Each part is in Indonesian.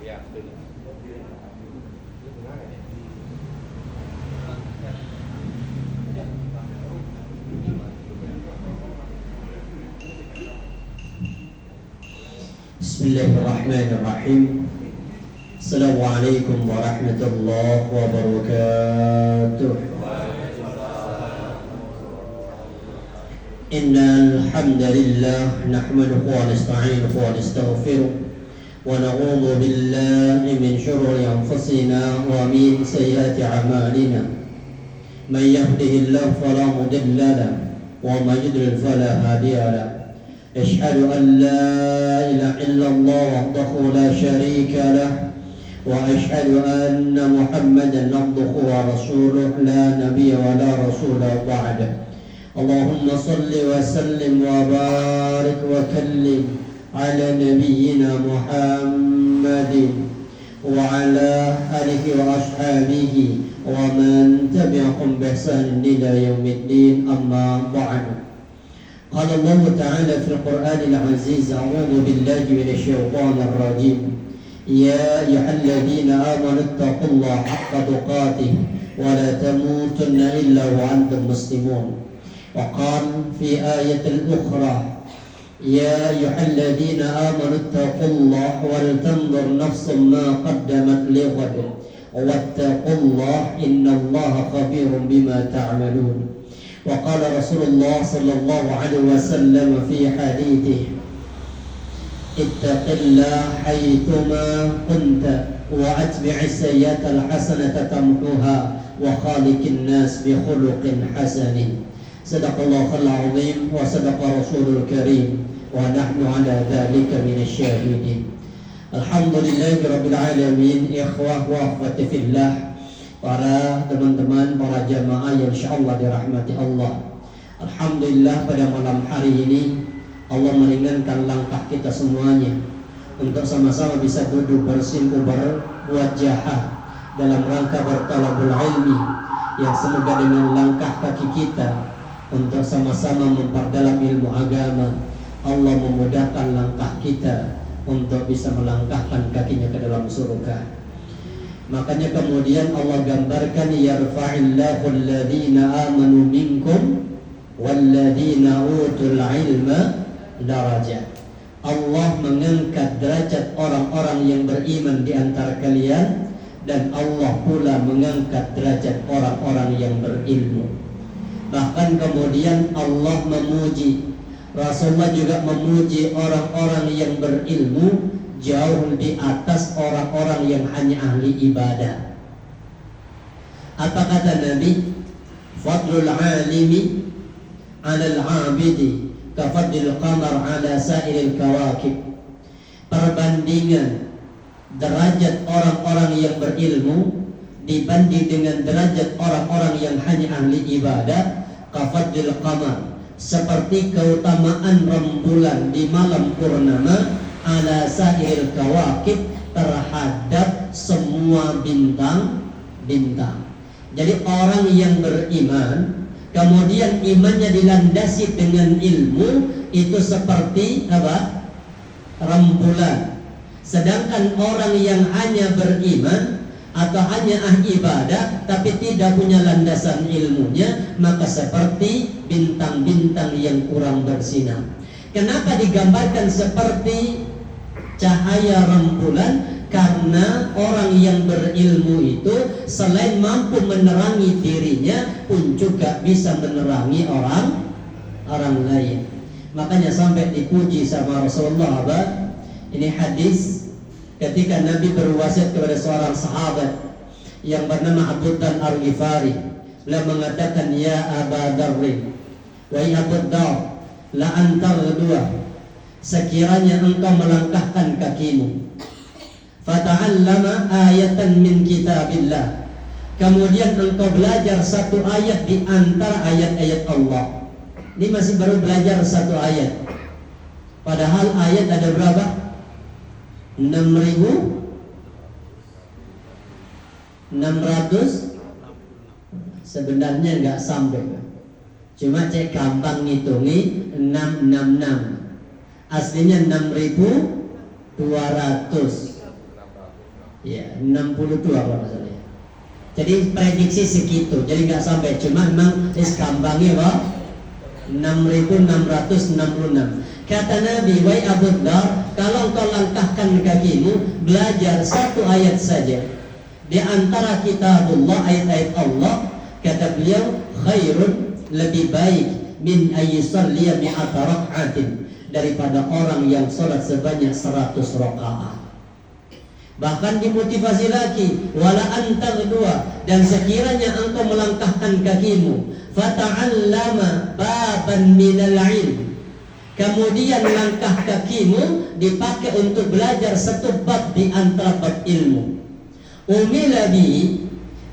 Ya, betul. Bismillahirrahmanirrahim. Assalamualaikum warahmatullahi wabarakatuh. Innal hamdalillah nahmaduhu wa nasta'inuhu wa nastaghfiruh wa na'udzu billahi min shururi anfusina wa min sayyiati a'malina. Man yahdihillahu fala mudilla lahu wa man yudlil fala hadiya lahu. أشهد أن لا إله إلا الله وحده لا شريك له وأشهد أن محمدا عبده ورسوله لا نبي ولا رسول بعده اللهم صل وسلم وبارك وكلم على نبينا محمد وعلى آله وأصحابه ومن تبعهم بإحسان إلى يوم الدين أما بعد. قال الله تعالى في القرآن العزيز أعوذ بالله من الشيطان الرجيم يا أيها الذين آمنوا اتقوا الله حق تقاته ولا تموتن إلا وأنتم مسلمون. وقال في آية أخرى يا أيها الذين آمنوا اتقوا الله ولتنظر نفس ما قدمت لغد واتقوا الله إن الله خبير بما تعملون. وقال رسول الله صلى الله عليه وسلم في حديثه اتق الله حيثما كنت وأتبع السيئة الحسنة تمحوها وخالق الناس بخلق حسن. صدق الله العظيم وصدق رسول الكريم ونحن على ذلك من الشاهدين. الحمد لله رب العالمين. إخوة وأخوات في الله, para teman-teman, para jamaah yang insyaallah dirahmati Allah. Alhamdulillah pada malam hari ini Allah meringankan langkah kita semuanya untuk sama-sama bisa duduk bersimpuh berwajah dalam rangka bertalabul ilmi, yang semoga dengan langkah kaki kita untuk sama-sama memperdalam ilmu agama, Allah memudahkan langkah kita untuk bisa melangkahkan kakinya ke dalam surga. Makanya kemudian Allah gambarkan yarfa'illahu alladhina amanu minkum walladhina utul ilma darajat. Allah mengangkat derajat orang-orang yang beriman di antara kalian, dan Allah pula mengangkat derajat orang-orang yang berilmu. Bahkan kemudian Allah memuji, Rasulullah juga memuji orang-orang yang berilmu jauh di atas orang-orang yang hanya ahli ibadah. Apa kata Nabi? Fadlul alimi 'alal 'abidi ka fadlil qamar 'ala sa'iril kawakib. Perbandingan derajat orang-orang yang berilmu dibanding dengan derajat orang-orang yang hanya ahli ibadah, ka fadlil qamar, seperti keutamaan rembulan di malam purnama, ala sa'iril kawakib, terhadap semua bintang-bintang. Jadi orang yang beriman kemudian imannya dilandasi dengan ilmu, itu seperti apa? Rembulan. Sedangkan orang yang hanya beriman atau hanya ahli ibadah tapi tidak punya landasan ilmunya, maka seperti bintang-bintang yang kurang bersinar. Kenapa digambarkan seperti cahaya rembulan? Karena orang yang berilmu itu selain mampu menerangi dirinya pun juga bisa menerangi orang lain. Makanya sampai dipuji sama Rasulullah apa? Ini hadis ketika Nabi berwasiat kepada seorang sahabat yang bernama Abu Dzar Al-Ghifari. Beliau mengatakan, ya Aba Dzarrin, wahai Abu Dzar, la antar dua, sekiranya engkau melangkahkan kakimu, fata'allama ayatan min kitabillah, kemudian engkau belajar satu ayat di antara ayat-ayat Allah. Ini masih baru belajar satu ayat, padahal ayat ada berapa? 6.600. Sebenarnya nggak sampai, cuma cek gampang ngitungi 666. Aslinya 6.200. Ya, 62 kalau nggak salah ya. Jadi prediksi segitu. Jadi nggak sampai, cuma memang gampangnya Pak 6.666. Kata Nabi, wahai Abu Dhar, kalau kau langkahkan kakimu, belajar satu ayat saja di antara kitabullah, ayat-ayat Allah, kata beliau, khairun, lebih baik min ayyusalliya mi'ata rak'atin, daripada orang yang sholat sebanyak 100 rakaat. Bahkan dimotivasi lagi, wala antaghdua, dan sekiranya engkau melangkahkan kakimu, fata'allama baban minal ilm, kemudian langkah kakimu dipakai untuk belajar satu bab di antara bab ilmu, umila bi,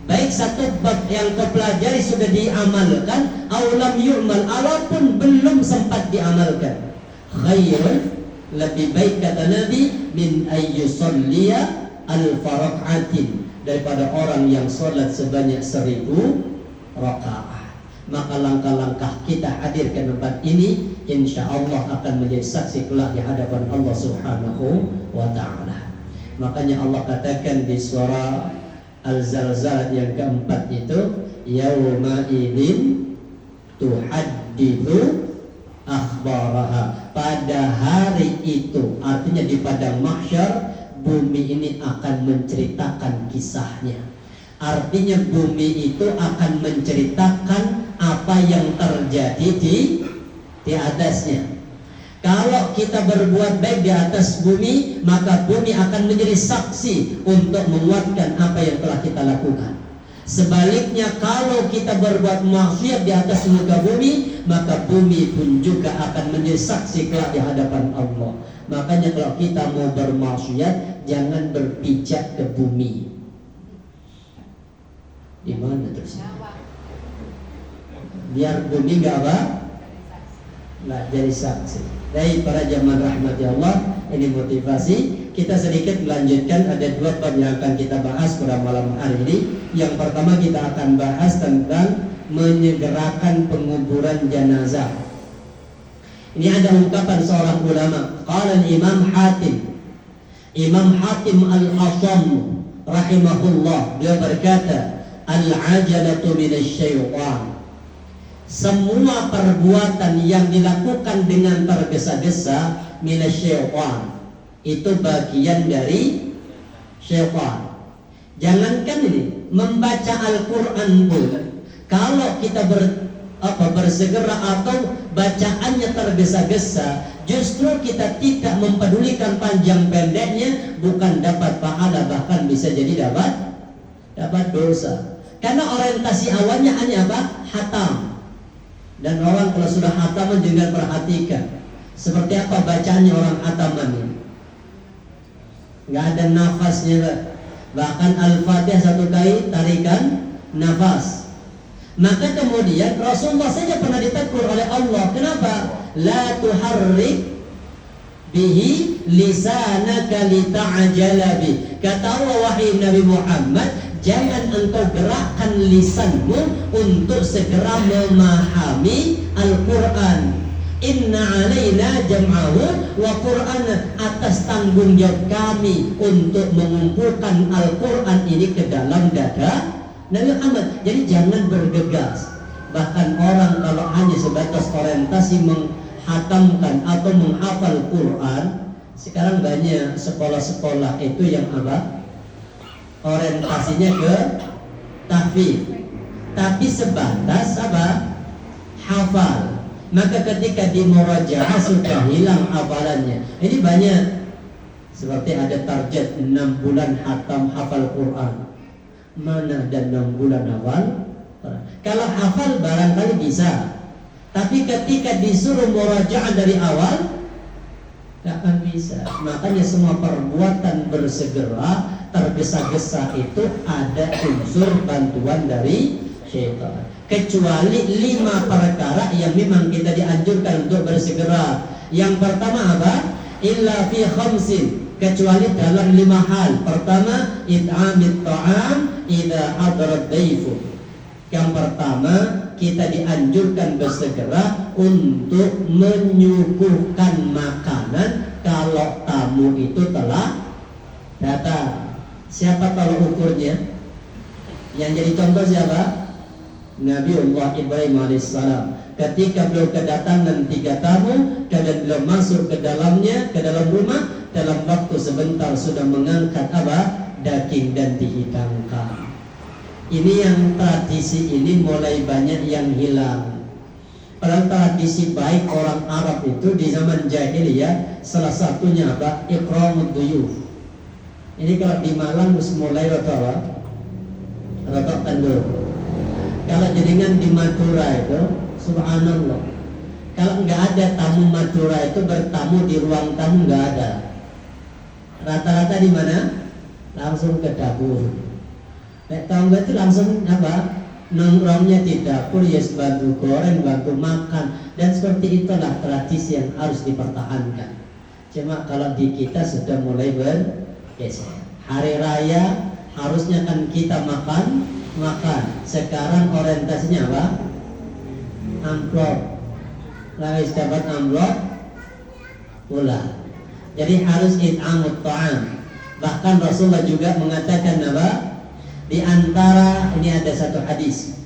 baik satu bab yang kau pelajari sudah diamalkan, aulam yu'mal, walaupun belum sempat diamalkan, khairun, lebih baik kata Nabi, min ayyusalliya al-farak'atin, daripada orang yang sholat sebanyak 1000 rakaat. Maka langkah-langkah kita hadir ke tempat ini, insya Allah akan menjadi saksi kelak di hadapan Allah Subhanahu wa ta'ala. Makanya Allah katakan di surah Al-Zalzalah yang keempat itu, yauma idzin tuhadditsu akhbaraha, pada hari itu, artinya di padang mahsyar, bumi ini akan menceritakan kisahnya. Artinya bumi itu akan menceritakan apa yang terjadi di atasnya. Kalau kita berbuat baik di atas bumi, maka bumi akan menjadi saksi untuk menguatkan apa yang telah kita lakukan. Sebaliknya, kalau kita berbuat maksiat di atas muka bumi, maka bumi pun juga akan menjadi saksi kelak di hadapan Allah. Makanya kalau kita mau bermaksiat, jangan berpijak ke bumi. Di mana terus? Biar bumi nggak apa? Nggak jadi saksi. Dari para jamaah rahmati Allah, ini motivasi. Kita sedikit melanjutkan, ada 2 bab yang akan kita bahas pada malam hari ini. Yang pertama kita akan bahas tentang menyegerakan penguburan jenazah. Ini ada ungkapan seorang ulama, qala Imam Hatim Al-Asam rahimahullah, dia berkata, al-ajalatu minasyaitan, semua perbuatan yang dilakukan dengan tergesa-gesa, minasyaitan, itu bagian dari syaitan. Jangankan ini, membaca Al-Quran pun, kalau kita bersegera atau bacaannya tergesa-gesa, justru kita tidak mempedulikan panjang pendeknya, bukan dapat pahala, bahkan bisa jadi dapat dosa. Karena orientasi awalnya hanya apa? Hatam. Dan orang kalau sudah hataman jangan perhatikan seperti apa bacaannya orang hataman ini. Nggak ada nafasnya. Bahkan Al-Fatihah 1 kali tarikan nafas. Maka kemudian Rasulullah saja pernah ditegur oleh Allah. Kenapa? La tuharrik bihi lisanaka lita'jala bi. Kata Allah, wahai Nabi Muhammad, jangan engkau gerakkan lisanmu untuk segera memahami Al-Quran. Inna alaina jam'ahu wa Qur'ana, atas tanggung jawab kami untuk mengumpulkan Al-Quran ini ke dalam dada Nabi Muhammad. Jadi jangan bergegas. Bahkan orang kalau hanya sebatas orientasi menghatamkan atau menghafal Quran, sekarang banyak sekolah-sekolah itu yang apa? Orientasinya ke tahfidz, tapi sebatas apa? Hafal. Maka ketika di murajaah sudah hilang hafalannya. Ini banyak. Seperti ada target 6 bulan hatam hafal Quran. Mana ada 6 bulan hafal? Kalau hafal barangkali bisa, tapi ketika disuruh murajaah dari awal, tidak akan bisa. Makanya semua perbuatan bersegera, tergesa-gesa itu ada unsur bantuan dari syaitan. Kecuali 5 perkara yang memang kita dianjurkan untuk bersegera. Yang pertama apa? Illa fi khamsin, kecuali dalam 5 hal. Pertama, it'amit ta'am idza hadarat daifu. Yang pertama, kita dianjurkan bersegera untuk menyuguhkan makanan kalau tamu itu telah datang. Siapa tolak ukurnya? Yang jadi contoh siapa? Nabiullah Ibrahim alaihissalam. Ketika beliau kedatangan 3 tamu, kemudian beliau masuk ke dalamnya, ke dalam rumah, dalam waktu sebentar sudah mengangkat apa? Daging dan dihidangkan. Ini yang tradisi ini mulai banyak yang hilang. Padahal tradisi baik orang Arab itu di zaman jahiliyah salah satunya apa? Ikramud duyuf. Ini kalau di Malang harus mulai rotok tandur. Kalau jaringan di Madura itu, subhanallah, kalau nggak ada tamu Madura itu bertamu di ruang tamu nggak ada. Rata-rata di mana? Langsung ke dapur. Tahu nggak itu langsung apa? Nongkrongnya di dapur, ya bantu goreng, bantu makan, dan seperti itulah tradisi yang harus dipertahankan. Cuma kalau di kita sudah mulai bergeser. Hari raya harusnya kan kita makan. Sekarang orientasinya apa? Amplop. Lalu dapat amplop pula. Jadi harus it'amut ta'am. Bahkan Rasulullah juga mengatakan apa? Di antara ini ada satu hadis.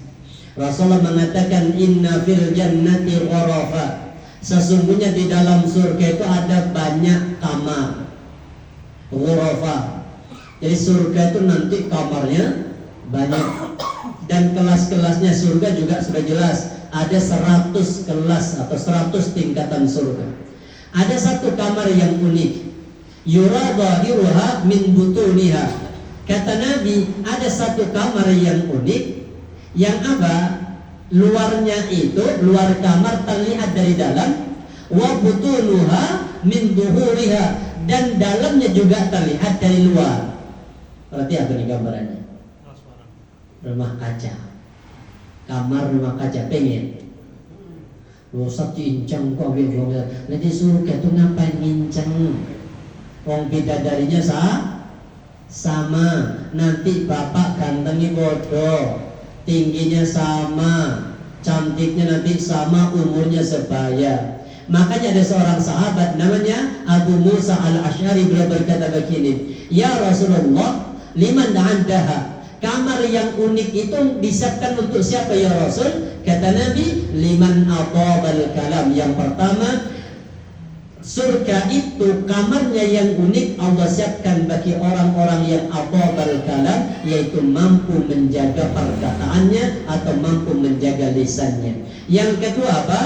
Rasulullah mengatakan inna fil jannati ghurafa. Sesungguhnya di dalam surga itu ada banyak kamar. Ghurafa. Jadi surga itu nanti kamarnya banyak. Dan kelas-kelasnya surga juga sudah jelas. Ada 100 kelas atau 100 tingkatan surga. Ada satu kamar yang unik. Yura dhahiruha min butuniha. Kata Nabi, ada satu kamar yang unik. Yang apa? Luarnya itu, luar kamar terlihat dari dalam. Wa butunuha min duhuriha. Dan dalamnya juga terlihat dari luar. Berarti apa nih gambarannya? Rumah kaca. Kamar rumah kaca, pengen rusak cincang kok bingung. Nanti surga tuh ngapain ngincang? Wong bidadarinya sama. Nanti bapak gantengnya bodoh, tingginya sama, cantiknya nanti sama, umurnya sebaya. Makanya ada seorang sahabat namanya Abu Musa al-Asy'ari, beliau berkata begini, ya Rasulullah, liman da'andaha, kamar yang unik itu disiapkan untuk siapa ya Rasul? Kata Nabi, liman atabal kalam. Yang pertama, surga itu kamarnya yang unik Allah siapkan bagi orang-orang yang atabal kalam, yaitu mampu menjaga perkataannya atau mampu menjaga lisannya. Yang kedua apa?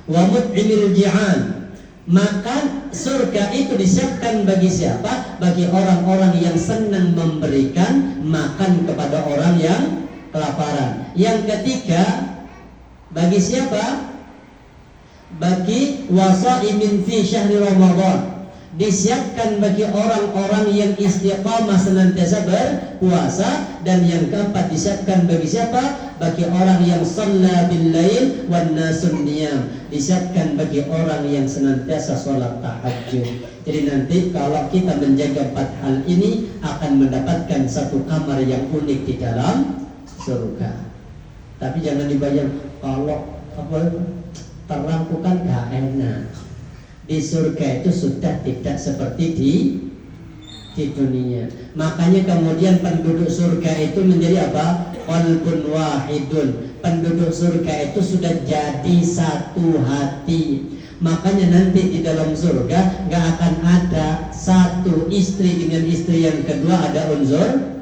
Wa mut'imil ji'an. Maka surga itu disiapkan bagi siapa? Bagi orang-orang yang senang memberikan makan kepada orang yang kelaparan. Yang ketiga, bagi siapa? Bagi wasaimin fi syahri Ramadan. Disiapkan bagi orang-orang yang istiqamah senantiasa berpuasa. Dan yang keempat disiapkan bagi siapa? Bagi orang yang shalla bil lail wan nasun niyam. Disiapkan bagi orang yang senantiasa sholat tahajud. Jadi nanti kalau kita menjaga 4 hal ini akan mendapatkan satu kamar yang unik di dalam surga. Tapi jangan dibayang kalau terang itu kan gak enak. Di surga itu sudah tidak seperti di dunia. Makanya kemudian penduduk surga itu menjadi apa? Qalbun wahidun. Penduduk surga itu sudah jadi satu hati. Makanya nanti di dalam surga gak akan ada satu istri dengan istri yang kedua ada unsur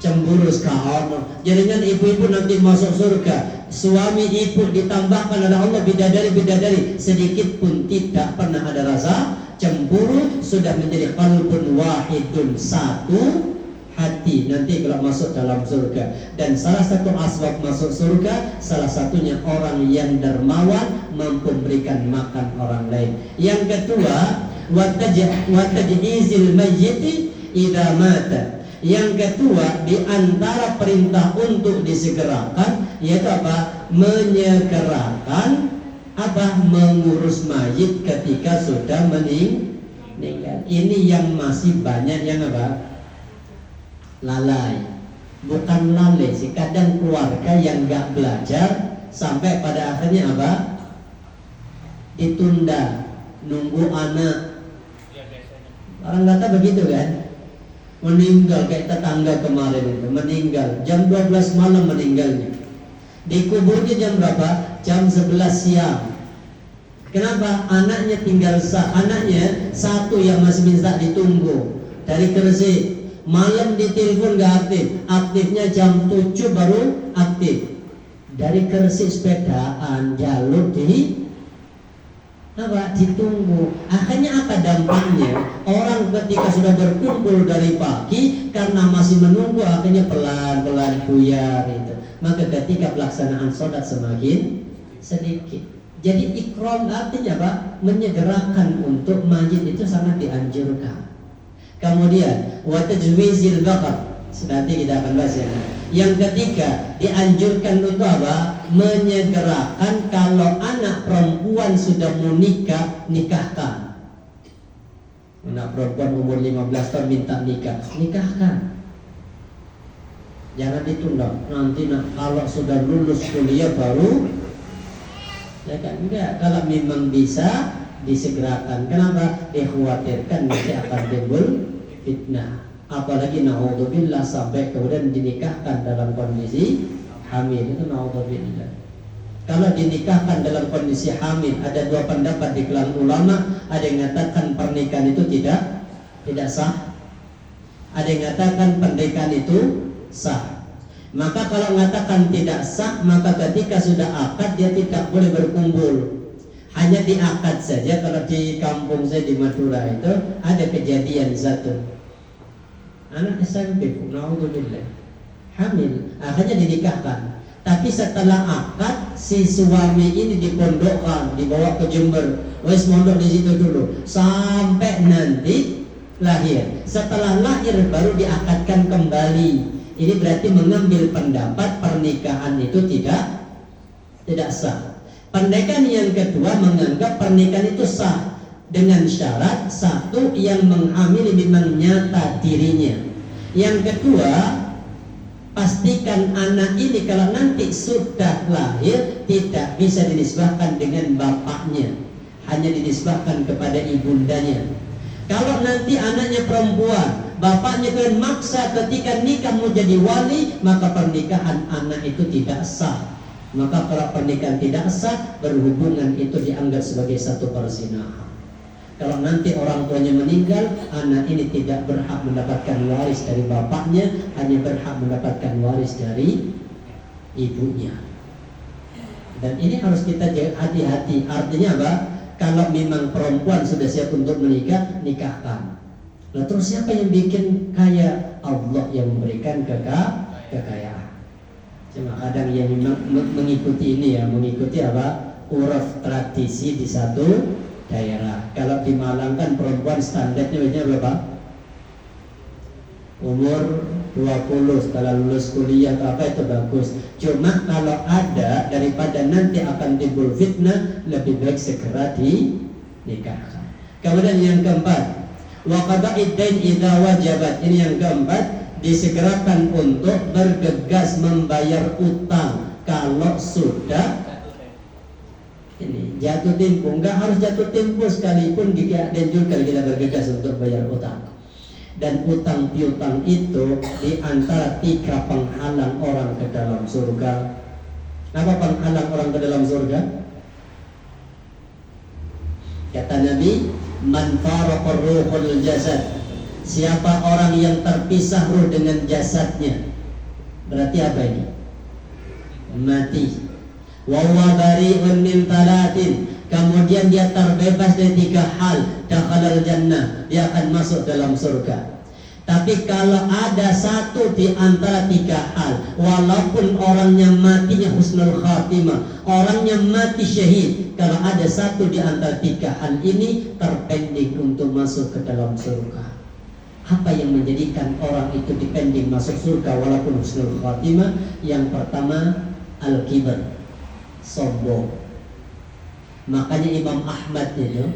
cemburu sekarang. Jadinya ibu-ibu nanti masuk surga, suami ibu ditambahkan oleh Allah bidadari-bidadari, sedikit pun tidak pernah ada rasa cemburu, sudah menjadi qalbun wahidun, satu hati nanti kalau masuk dalam surga. Dan salah satu asbab masuk surga, salah satunya orang yang dermawan, mampu memberikan makan orang lain. Yang kedua, wa taj'izil mayyiti idza mata. Yang kedua, di antara perintah untuk disegerakan yaitu apa? Menyegerakan apa? Mengurus mayit ketika sudah meninggal. Ini yang masih banyak yang apa? Lalai. Bukan lalai sih, kadang keluarga yang enggak belajar sampai pada akhirnya apa? Ditunda, nunggu anak. Orang kata begitu kan? meninggal kayak tetangga kemarin itu, meninggal jam 12 malam meninggalnya. Dikuburnya jam berapa? Jam 11 siang. Kenapa? Anaknya tinggal anaknya satu yang masih minta ditunggu dari Gresik. Malam ditelepon gak aktif, aktifnya jam 7 baru aktif. Dari Gresik sepedaan jalur di ditunggu. Akhirnya apa dampaknya? Orang ketika sudah berkumpul dari pagi karena masih menunggu, akhirnya pelan-pelan buyar itu. Maka ketika pelaksanaan sholat semakin sedikit. Jadi ikram artinya apa? Menyegerakan untuk mayit itu sangat dianjurkan. Kemudian wa tajwizil baqar, nanti kita akan bahas ya. Yang ketiga, dianjurkan untuk apa? Menyegerakan kalau anak perempuan sudah mau nikah, nikahkan. Anak perempuan umur 15 tahun minta nikah, nikahkan. Jangan ditunda. Nanti kalau sudah lulus kuliah baru, ya kan? Enggak, kalau memang bisa disegerakan. Kenapa? Dikhawatirkan nanti akan timbul fitnah. Apalagi naudzubillah sampai kemudian dinikahkan dalam kondisi hamil, itu naudzubillah. Kalau dinikahkan dalam kondisi hamil, ada dua pendapat di kalangan ulama. Ada yang mengatakan pernikahan itu tidak sah. Ada yang mengatakan pernikahan itu sah. Maka kalau mengatakan tidak sah, maka ketika sudah akad dia tidak boleh berkumpul. Hanya di akad saja. Kalau di kampung saya di Madura itu ada kejadian satu. Anak SMP, naudzubillah, hamil, akhirnya dinikahkan. Tapi setelah akad, si suami ini dipondokkan, dibawa ke Jember, wes mondok di situ dulu, sampai nanti lahir. Setelah lahir baru diakadkan kembali. Ini berarti mengambil pendapat pernikahan itu tidak sah. Pendapat yang kedua menganggap pernikahan itu sah dengan syarat satu, yang menghamili memang nyata dirinya. Yang kedua, pastikan anak ini kalau nanti sudah lahir tidak bisa dinisbahkan dengan bapaknya, hanya dinisbahkan kepada ibundanya. Kalau nanti anaknya perempuan, bapaknya kan maksa ketika nikah mau jadi wali, maka pernikahan anak itu tidak sah. Maka kalau pernikahan tidak sah, berhubungan itu dianggap sebagai satu perzinahan. Kalau nanti orang tuanya meninggal, anak ini tidak berhak mendapatkan waris dari bapaknya, hanya berhak mendapatkan waris dari ibunya. Dan ini harus kita hati-hati. Artinya apa? Kalau memang perempuan sudah siap untuk menikah, nikahkan. Nah, terus siapa yang bikin kaya? Allah yang memberikan kekayaan. Cuma kadang yang memang mengikuti ini ya, mengikuti apa? Uruf tradisi di satu daerah. Kalau di Malang kan perempuan standarnya biasanya berapa? Umur 20, setelah lulus kuliah atau apa itu bagus. Cuma kalau ada, daripada nanti akan timbul fitnah, lebih baik segera dinikahkan. Kemudian yang keempat, wa qada'id dain idza wajabat. Ini yang keempat, disegerakan untuk bergegas membayar utang kalau sudah ini jatuh tempo. Enggak harus jatuh tempo sekalipun dianjurkan kita bergegas untuk bayar utang. Dan utang piutang itu di antara 3 penghalang orang ke dalam surga. Apa penghalang orang ke dalam surga? Kata Nabi, man faraqar ruhul jasad. Siapa orang yang terpisah ruh dengan jasadnya, berarti apa ini? Mati. Wa huwa bari'un min talatin. Kemudian dia terbebas dari 3 hal. Dakhalal jannah, dia akan masuk dalam surga. Tapi kalau ada satu di antara 3 hal, walaupun orangnya matinya husnul khatimah, orangnya mati syahid, kalau ada satu di antara 3 hal ini, terpending untuk masuk ke dalam surga. Apa yang menjadikan orang itu dipending masuk surga walaupun husnul khatimah? Yang pertama, al-kibar, sombong. Makanya Imam Ahmad itu,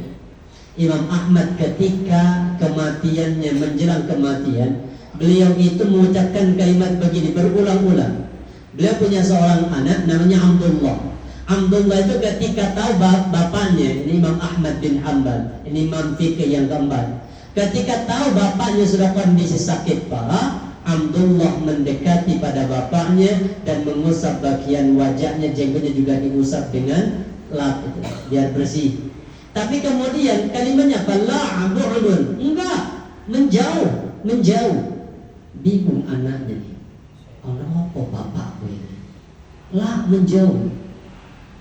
Imam Ahmad ketika kematiannya, menjelang kematian, beliau itu mengucapkan kalimat begini berulang-ulang. Beliau punya seorang anak namanya Abdullah. Abdullah itu ketika tahu bapaknya, ini Imam Ahmad bin Hanbal, ini Imam fikih yang keempat. Ketika tahu bapaknya sudah kondisi sakit parah, Abdullah mendekati pada bapaknya dan mengusap bagian wajahnya, jenggotnya juga diusap dengan lap itu, biar bersih. Tapi kemudian kalimatnya la bu'dun, enggak, menjauh. Bingung anaknya nih. Orang apa bapakku ini? La, menjauh.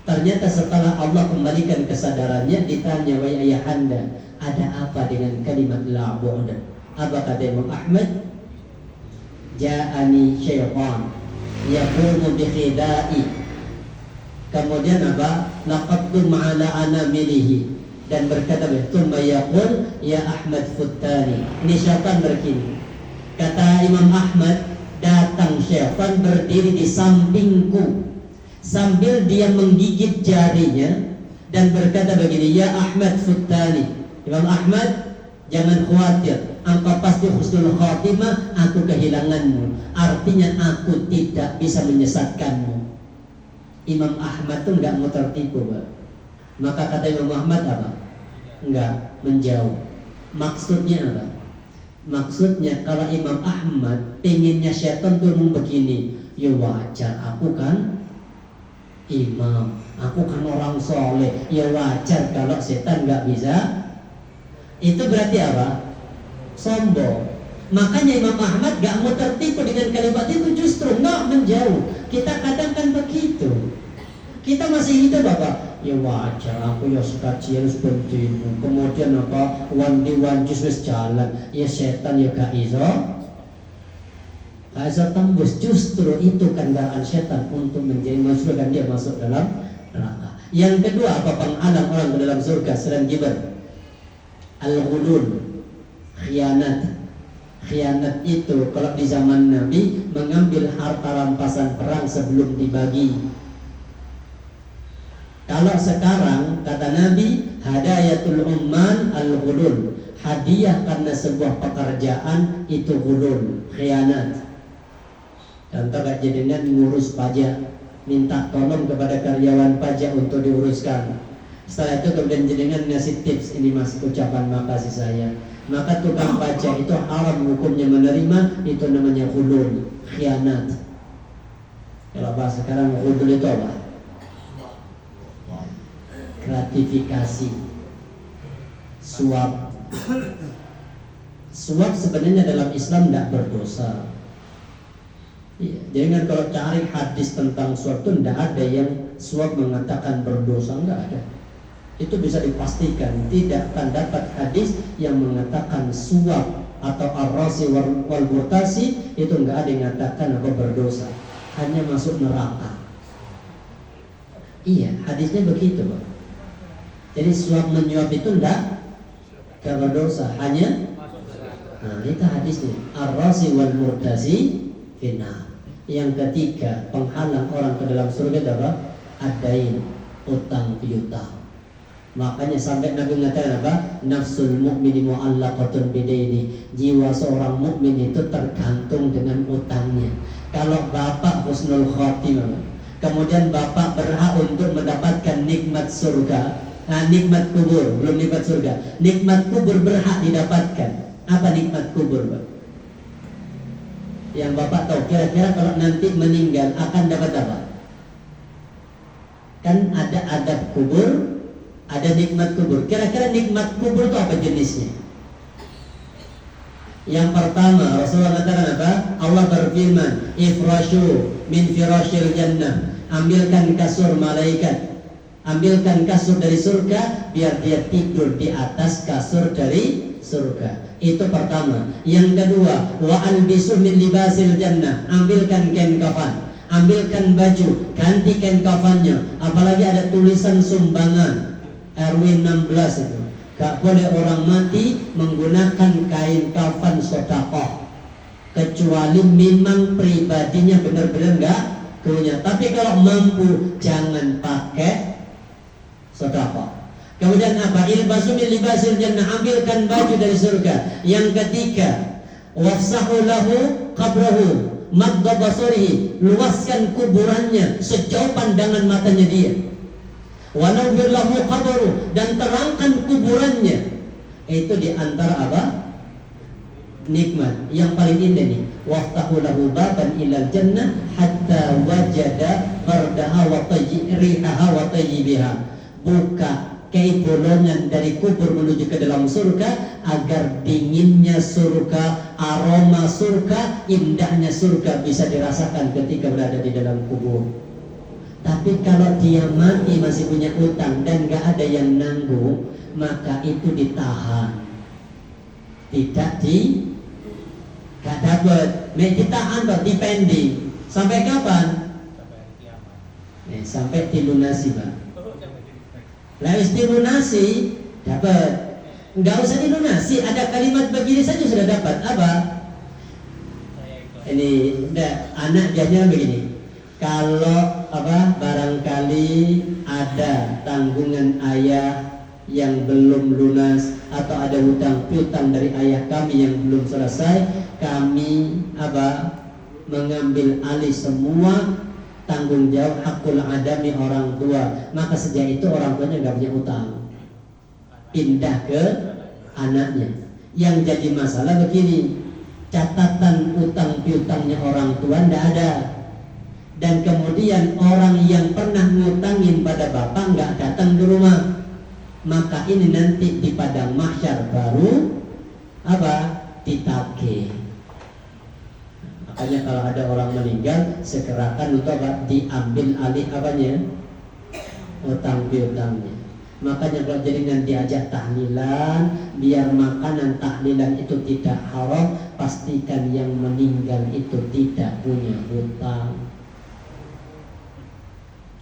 Ternyata setelah Allah kembalikan kesadarannya, ditanya, wahai ayahanda, ada apa dengan kalimat la bu'dun? Apa kata Imam Ahmad? Ja'ani syaitan yaqumu bi khidai. Kemudian apa? Laqadtum ala anamilihi, dan berkata thumma yaqul ya Ahmad futtani. Ini syaitan berkini. Kata Imam Ahmad, datang syaitan berdiri di sampingku sambil dia menggigit jarinya dan berkata begini, ya Ahmad futtani. Imam Ahmad, jangan khawatir, engkau pasti husnul khatimah, aku kehilanganmu. Artinya aku tidak bisa menyesatkanmu. Imam Ahmad tuh enggak mau tertipu, Pak. Maka kata Imam Ahmad apa? Enggak, menjauh. Maksudnya apa? Maksudnya kalau Imam Ahmad pengennya syaitan turun begini, ya wajar, aku kan imam, aku kan orang soleh, ya wajar kalau setan enggak bisa. Itu berarti apa? Sombong. Makanya Imam Ahmad gak mau tertipu dengan kalimat itu, justru enggak, menjauh. Kita kadang kan begitu. Kita masih hidup apa? Ya wajar, aku ya sekecil seperti itu. Kemudian apa? Wandi-wandi wis jalan. Ya setan ya gak iso. Gak iso tembus. Justru itu kan gerakan setan untuk menjerumuskan dia masuk dalam neraka. Yang kedua, apa penghalang orang ke dalam surga selain gibar? Al-ghulul, khianat. Khianat itu kalau di zaman Nabi mengambil harta rampasan perang sebelum dibagi. Kalau sekarang kata Nabi, hadayatul umman al-ghulul, hadiah karena sebuah pekerjaan itu ghulul, khianat. Contoh kayak jadinya ngurus pajak, minta tolong kepada karyawan pajak untuk diuruskan. Setelah itu kemudian jenengan ngasih tips, ini mas ucapan makasih saya. Maka tukang pajak itu haram hukumnya menerima, itu namanya ghulul, khianat. Kalau bahasa sekarang ghulul itu apa? Gratifikasi, suap. Suap sebenarnya dalam Islam tidak berdosa. Ya, jangan kalau cari hadis tentang suap itu tidak ada yang suap mengatakan berdosa, enggak ada. Itu bisa dipastikan, tidak akan dapat hadis yang mengatakan suap atau ar-rasi wal murtasi itu enggak ada yang mengatakan apa berdosa, hanya masuk neraka. Iya, hadisnya begitu, Pak. Jadi suap menyuap itu enggak berdosa, hanya itu hadisnya ar-rasi wal murtasi finnar. Yang ketiga, penghalang orang ke dalam surga adalah adain, utang piutang. Makanya sampai Nabi mengatakan apa? Nafsul mu'mini mu'allaqatun bidaini. Jiwa seorang mukmin itu tergantung dengan utangnya. Kalau bapak husnul khotimah, kemudian bapak berhak untuk mendapatkan nikmat surga. Nikmat kubur, belum nikmat surga. Nikmat kubur berhak didapatkan. Apa nikmat kubur, Pak? Yang bapak tahu, kira-kira kalau nanti meninggal akan dapat apa? Kan ada adab kubur, ada nikmat kubur. Kira-kira nikmat kubur itu apa jenisnya? Yang pertama, Rasulullah mengatakan apa? Allah berfirman, ifrashu min firashil jannah. Ambilkan kasur malaikat, ambilkan kasur dari surga, biar dia tidur di atas kasur dari surga. Itu pertama. Yang kedua, wa albisu min libasil jannah. Ambilkan kain kafan, ambilkan baju, ganti kain kafannya. Apalagi ada tulisan sumbangan RW 16 itu, gak boleh orang mati menggunakan kain kafan sedekah, kecuali memang pribadinya benar-benar gak punya. Tapi kalau mampu jangan pakai sedekah. Kemudian apa? Ilbasu min libasil jannah, ambilkan baju dari surga. Yang ketiga, wafsahu lahu qabrahu madda basarihi, luaskan kuburannya sejauh pandangan matanya dia. Wanawwir lahu qabru, dan terangkan kuburannya. Itu di antara apa? nikmat. Yang paling indah nih, waftahu lahu baban ilal jannah hatta wajada bardaha wa rihaha wa tayyibiha. Buka bolongan dari kubur menuju ke dalam surga agar dinginnya surga, aroma surga, indahnya surga bisa dirasakan ketika berada di dalam kubur. Tapi kalau dia mati masih punya utang dan gak ada yang nanggung, maka itu ditahan, gak dapat, ditahan atau dipending. Sampai kapan? Sampai dilunasi, Pak. Lalu dilunasi dapat, nggak usah dilunasi, ada kalimat begini saja sudah dapat. Apa? Ini anak jadinya begini. Kalau barangkali ada tanggungan ayah yang belum lunas atau ada hutang-piutang dari ayah kami yang belum selesai, kami mengambil alih semua tanggung jawab hakul adami orang tua. Maka sejak itu orang tuanya nggak punya utang, pindah ke anaknya. Yang jadi masalah begini, catatan utang piutangnya orang tua nggak ada, dan kemudian orang yang pernah ngutangin pada bapak nggak datang ke rumah. Maka ini nanti di padang mahsyar baru ditagih. Makanya kalau ada orang meninggal, segerakan untuk diambil alih utang piutangnya. Makanya kalau jaringan diajak tahlilan, biar makanan tahlilan itu tidak haram, pastikan yang meninggal itu tidak punya hutang.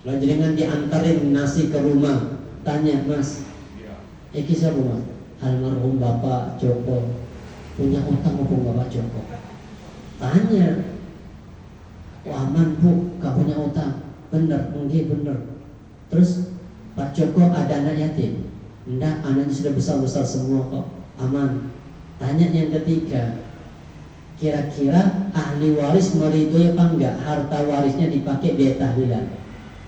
Kalau jaringan diantarin nasi ke rumah, tanya, Mas, iki siapa Mas? Almarhum Bapak Joko punya hutang apa Bapak Joko? Tanya, aman Bu, gak punya utang. Bener, mungkin bener. Terus Pak Joko ada anak yatim? Enggak, anaknya sudah besar-besar semua kok, aman. Tanya yang ketiga, kira-kira ahli waris meridhoi apa enggak harta warisnya dipakai biaya tahlilan?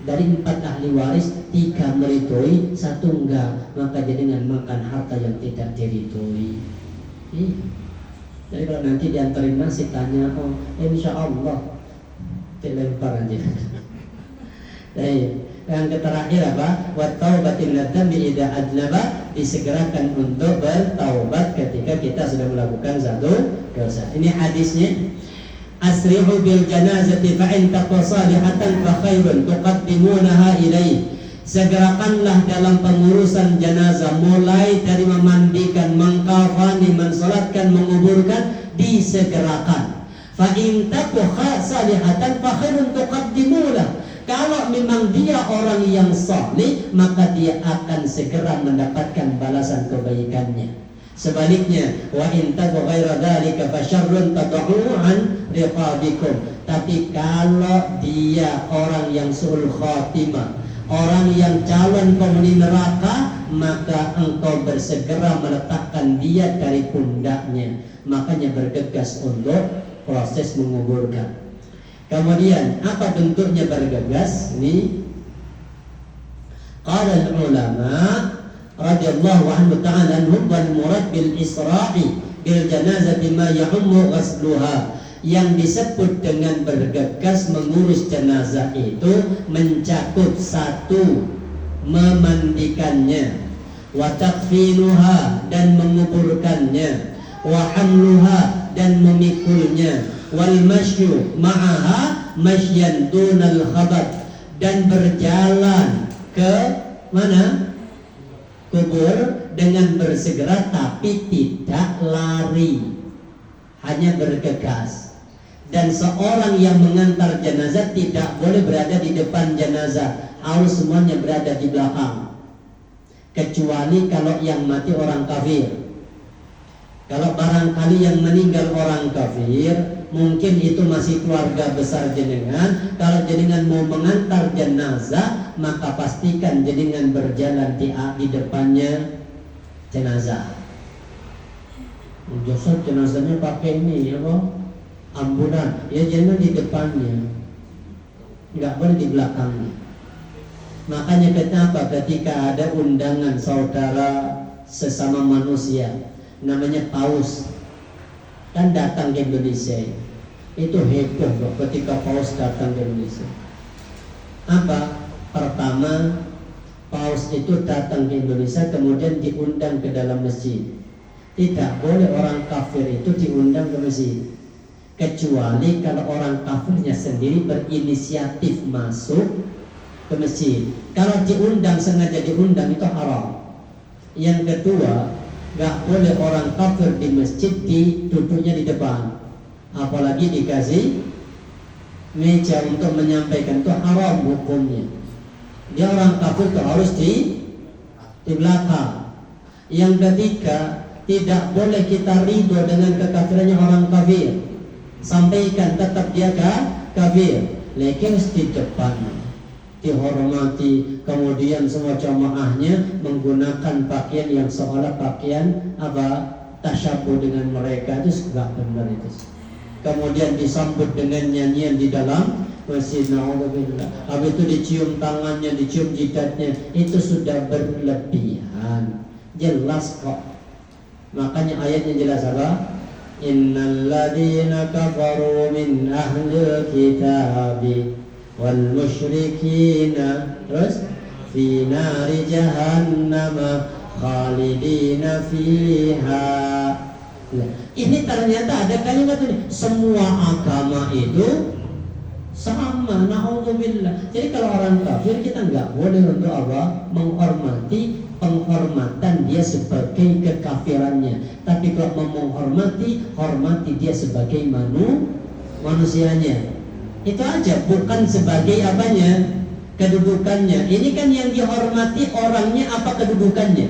Dari 4 ahli waris, 3 meridhoi, 1 enggak. Maka jadinya makan harta yang tidak diridhoi. Jadi kalau nanti diantarin nasi, tanya, oh insya Allah dilempar aja. Yang terakhir Wa taubatin ladami idha adnaba, disegerakan untuk bertaubat ketika kita sudah melakukan satu dosa. Ini hadisnya. Asri'u bil janazati fa'in taqwa salihatan fa khairun tuqaddimunaha ilaih. Segerakanlah dalam pengurusan jenazah, mulai dari memandikan, mengkafani, mensolatkan, menguburkan, disegerakan. Fa in taqwa salihatan fa khairun tuqaddimulah. Kalau memang dia orang yang saleh, maka dia akan segera mendapatkan balasan kebaikannya. Sebaliknya, wa in taqwa ghaira dzalika fa syarrun tad'u an riqabikum. Tapi kalau dia orang yang su'ul khatimah, orang yang calon penghuni neraka, maka engkau bersegera meletakkan dia dari pundaknya. Makanya bergegas untuk proses menguburkan. Kemudian apa bentuknya bergegas? Ini qala ulama radhiyallahu anhu ta'ala anhum wal murad bil isra'i bil janazati ma ya'ummu ghasluha. Yang disebut dengan bergegas mengurus jenazah itu mencakup 1, memandikannya, wa takfinuha, dan menguburkannya, wa hamluha, dan memikulnya, wal masyu ma'aha masyan dunal khabat, dan berjalan ke mana? Kubur dengan bersegera tapi tidak lari, hanya bergegas. Dan seorang yang mengantar jenazah tidak boleh berada di depan jenazah, harus semuanya berada di belakang. Kecuali kalau yang mati orang kafir. Kalau barangkali yang meninggal orang kafir, mungkin itu masih keluarga besar jenengan. Kalau jenengan mau mengantar jenazah, maka pastikan jenengan berjalan di depannya jenazah. Joseph jenazahnya pakai ini ambulan, ya jangan di depannya, nggak boleh di belakangnya. Makanya kenapa ketika ada undangan saudara sesama manusia, namanya paus, kan datang ke Indonesia. Itu heboh loh ketika Paus datang ke Indonesia. Apa? Pertama, Paus itu datang ke Indonesia kemudian diundang ke dalam masjid. Tidak boleh orang kafir itu diundang ke masjid, kecuali kalau orang kafirnya sendiri berinisiatif masuk ke masjid. Kalau diundang, sengaja diundang, itu haram. Yang kedua, gak boleh orang kafir di masjid duduknya di depan, apalagi dikasih meja untuk menyampaikan, itu haram hukumnya. Dia orang kafir itu harus di belakang. Yang ketiga, tidak boleh kita ridho dengan kekafirannya orang kafir, sampaikan tetap dia kafir, lekin di depan, dihormati. Kemudian semua jamaahnya menggunakan pakaian yang seolah pakaian tasyabuh dengan mereka, itu enggak benar itu. Kemudian disambut dengan nyanyian di dalam masjid, naudzubillah. Habis itu dicium tangannya, dicium jidatnya, itu sudah berlebihan. Jelas kok. Makanya ayatnya jelas apa? Innal ladzina kafaru min ahlil kitabi wal musyrikina, terus fi nari jahannam khalidina fiha. Nah, ini ternyata ada kalimat ini, semua agama itu sama, naudzubillah. Jadi kalau orang kafir kita nggak boleh untuk apa? Menghormati penghormatan dia sebagai kekafirannya. Tapi kalau mau menghormati, hormati dia sebagai manusianya. Itu aja, bukan sebagai apanya, kedudukannya. Ini kan yang dihormati orangnya apa kedudukannya?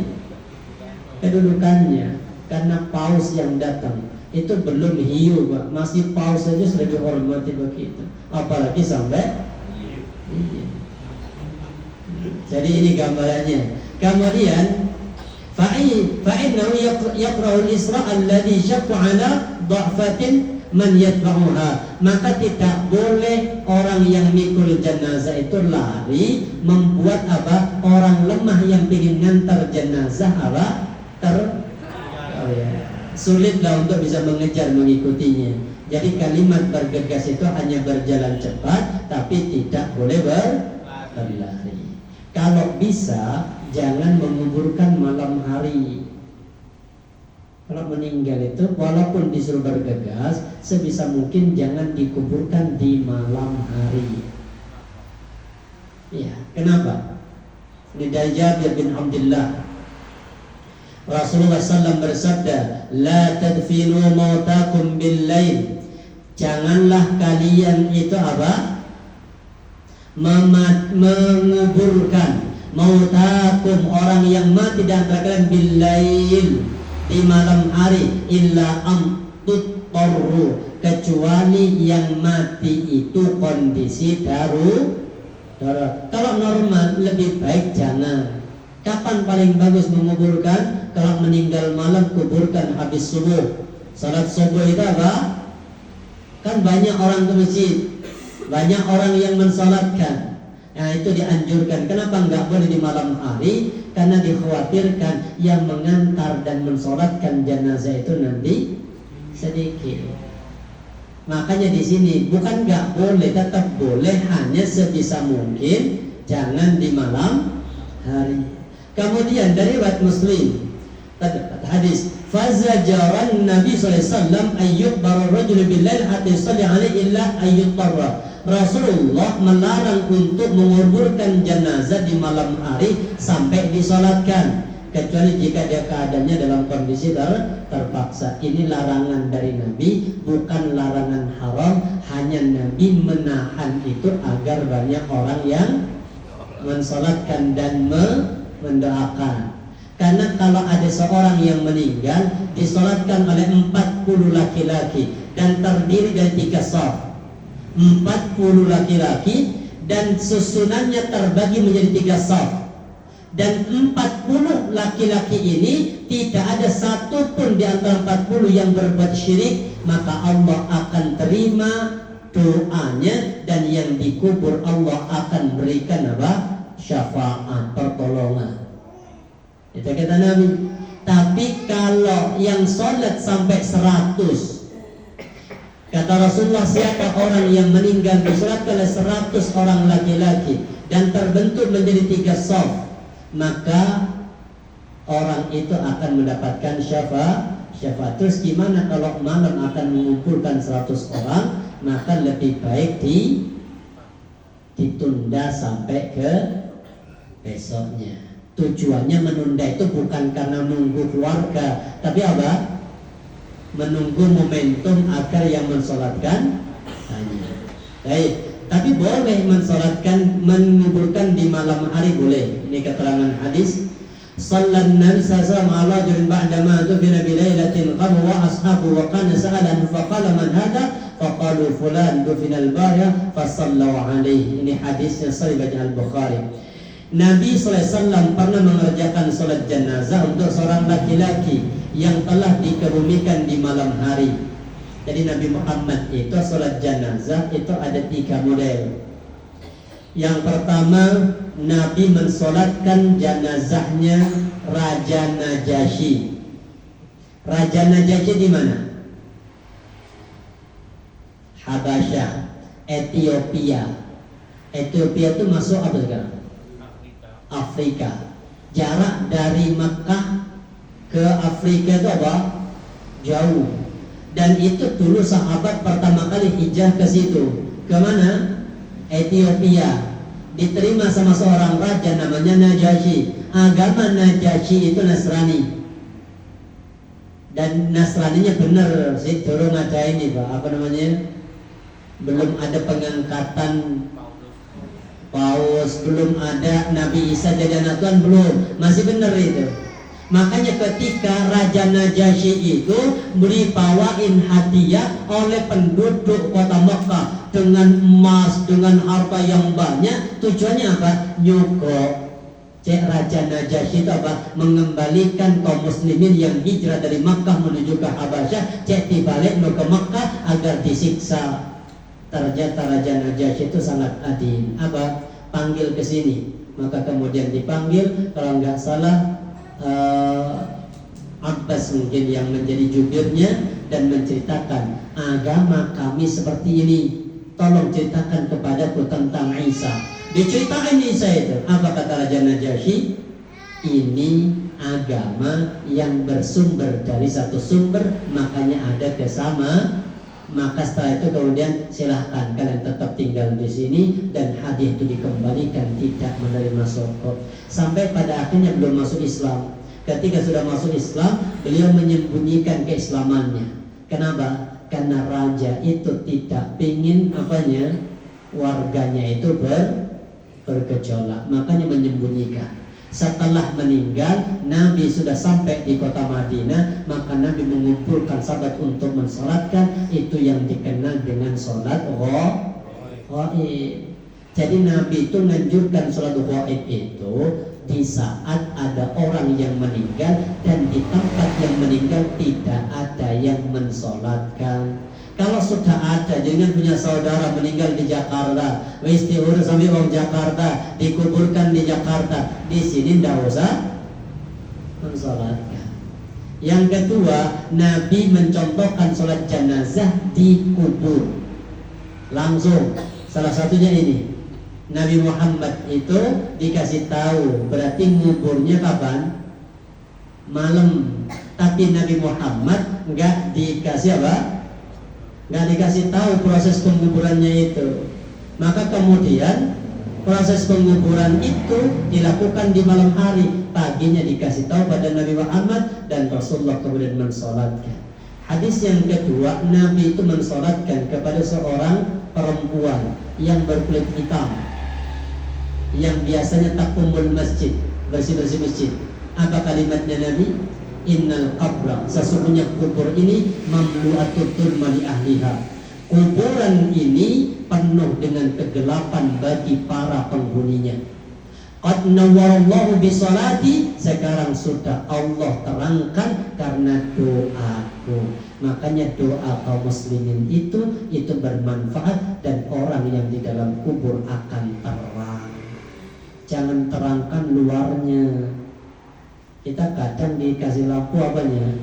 Kedudukannya. Karena paus yang datang itu belum hiu, Pak. Masih paus saja sudah dihormati begitu, apalagi sampai iya. Jadi ini gambarannya. Kemudian fa'innahu yaqra'ul isra' alladhi syaqqa 'ala dha'fatin man yatba'uha. Maka tidak boleh orang yang mikul jenazah itu lari, membuat apa? Orang lemah yang ingin ngantar jenazah sulitlah untuk bisa mengejar, mengikutinya. Jadi kalimat bergegas itu hanya berjalan cepat, tapi tidak boleh berlari. Kalau bisa, jangan menguburkan malam hari. Kalau meninggal itu, walaupun disuruh bergegas, sebisa mungkin jangan dikuburkan di malam hari. Ya, kenapa? Ini dari Jabir bin Abdullah. Rasulullah SAW bersabda, la tadfinu mautakum bil-lail. Janganlah kalian itu apa? Menguburkan mautakum, orang yang mati di antara kalian, bil-lail, di malam hari, illa am tuttarru, kecuali yang mati itu kondisi darurat. Kalau normal lebih baik jangan. Kapan paling bagus menguburkan? Kalau meninggal malam, kuburkan habis subuh. Salat subuh itu apa? Kan banyak orang ke masjid, banyak orang yang mensalatkan. Nah itu dianjurkan. Kenapa enggak boleh di malam hari? Karena dikhawatirkan yang mengantar dan mensalatkan jenazah itu nanti sedikit. Makanya di sini bukan enggak boleh, tetap boleh, hanya sebisa mungkin jangan di malam hari. Kemudian dari riwayat Muslim hadis, fazajaran Nabi sallallahu alaihi wasallam ayyuqbar ar-rajul bil-lail hatta yusalli alaihi illa ayyutarra. Rasulullah melarang untuk menguburkan jenazah di malam hari sampai disolatkan, kecuali jika dia keadaannya dalam kondisi terpaksa. Ini larangan dari Nabi, bukan larangan haram. Hanya Nabi menahan itu agar banyak orang yang mensolatkan dan mendoakan. Karena kalau ada seorang yang meninggal disolatkan oleh 40 laki-laki dan terdiri dari 3 shaf, 40 laki-laki dan susunannya terbagi menjadi 3 shaf, dan 40 laki-laki ini tidak ada satu pun di antara 40 yang berbuat syirik, maka Allah akan terima doanya, dan yang dikubur Allah akan berikan apa? Syafaat, pertolongan. Itu kata Nabi. Tapi kalau yang sholat sampai 100 Kata Rasulullah, siapa orang yang meninggal disolatkan oleh 100 orang laki-laki dan terbentuk menjadi 3 shaf, maka orang itu akan mendapatkan syafaat. Terus gimana kalau malam akan mengumpulkan 100 orang? Maka lebih baik ditunda sampai ke besoknya. Tujuannya menunda itu bukan karena menunggu keluarga, tapi apa? Menunggu momentum agar yang mensolatkan hanya. Baik, tapi boleh mensolatkan, menguburkan di malam hari boleh. Ini keterangan hadis. Sallan Nabi sallallahu alaihi wasallam ba'dama dufina bi lailatin qam wa ashabu wa kana sa'alan faqala man hada faqalu fulan dufina al-bariya fa sallu alaihi. Ini hadisnya sahih Al-Bukhari. Nabi SAW pernah mengerjakan sholat jenazah untuk seorang laki-laki yang telah dikebumikan di malam hari. Jadi Nabi Muhammad itu sholat jenazah itu ada 3 model. Yang pertama, Nabi mensolatkan jenazahnya Raja Najasyi. Raja Najasyi di mana? Habasyah, Ethiopia. Ethiopia itu masuk apa sekarang? Afrika. Jarak dari Mekah ke Afrika itu apa? Jauh. Dan itu dulu sahabat pertama kali hijrah ke situ. Kemana? Ethiopia. Diterima sama seorang raja namanya Najasyi. Agama Najasyi itu Nasrani. Dan Nasraninya benar sih, turun ada ini Pak, apa namanya? Belum ada pengangkatan Paus, belum ada Nabi Isa jadi anak Tuhan, belum, masih benar itu. Makanya ketika Raja Najasyi itu dibawain hadiah oleh penduduk kota Mekah dengan emas, dengan harta yang banyak, tujuannya apa? Nyokok Raja Najasyi itu apa? Mengembalikan kaum muslimin yang hijrah dari Mekah menuju ke Habasyah, dibalik ke Mekah agar disiksa. Ternyata Raja Najasyi itu sangat adil. Apa? Panggil ke sini. Maka kemudian dipanggil, kalau nggak salah Abbas mungkin yang menjadi jubirnya, dan menceritakan agama kami seperti ini. Tolong ceritakan kepadaku tentang Isa. Diceritain Isa itu. Apa kata Raja Najasyi? Ini agama yang bersumber dari satu sumber, makanya ada kesamaan. Maka setelah itu kemudian silahkan kalian tetap tinggal di sini, dan hadiah itu dikembalikan, tidak menerima sokot. Sampai pada akhirnya belum masuk Islam. Ketika sudah masuk Islam, beliau menyembunyikan keislamannya. Kenapa? Karena raja itu tidak ingin warganya itu bergejolak, makanya menyembunyikan. Setelah meninggal, Nabi sudah sampai di kota Madinah, maka Nabi mengumpulkan sahabat untuk mensolatkan. Itu yang dikenal dengan solat ghaib. Jadi Nabi itu menganjurkan solat ghaib itu di saat ada orang yang meninggal dan di tempat yang meninggal tidak ada yang mensolatkan. Kalau sudah ada, jangan punya saudara meninggal di Jakarta, istihur sampai orang Jakarta, dikuburkan di Jakarta, di sini tidak usah mensolatkan. Yang kedua, Nabi mencontohkan sholat jenazah di kubur langsung. Salah satunya ini, Nabi Muhammad itu dikasih tahu, berarti nguburnya kapan? Malam. Tapi Nabi Muhammad nggak dikasih apa? Nggak dikasih tahu proses penguburannya itu. Maka kemudian proses penguburan itu dilakukan di malam hari. Paginya dikasih tahu pada Nabi Muhammad, dan Rasulullah kemudian mensolatkan. Hadis yang kedua, Nabi itu mensolatkan kepada seorang perempuan yang berkulit hitam, yang biasanya takumul masjid, bersih-bersih masjid. Apa kalimatnya Nabi? Innal qabra, sesungguhnya kubur ini mamlu'atul dhulma li ahliha. Kuburan ini penuh dengan kegelapan bagi para penghuninya. Qad nawwarallahu bisolati, sekarang sudah Allah terangkan karena doaku. Makanya doa kaum muslimin itu bermanfaat, dan orang yang di dalam kubur akan terang. Jangan terangkan luarnya. Kita kadang dikasih lampu apanya?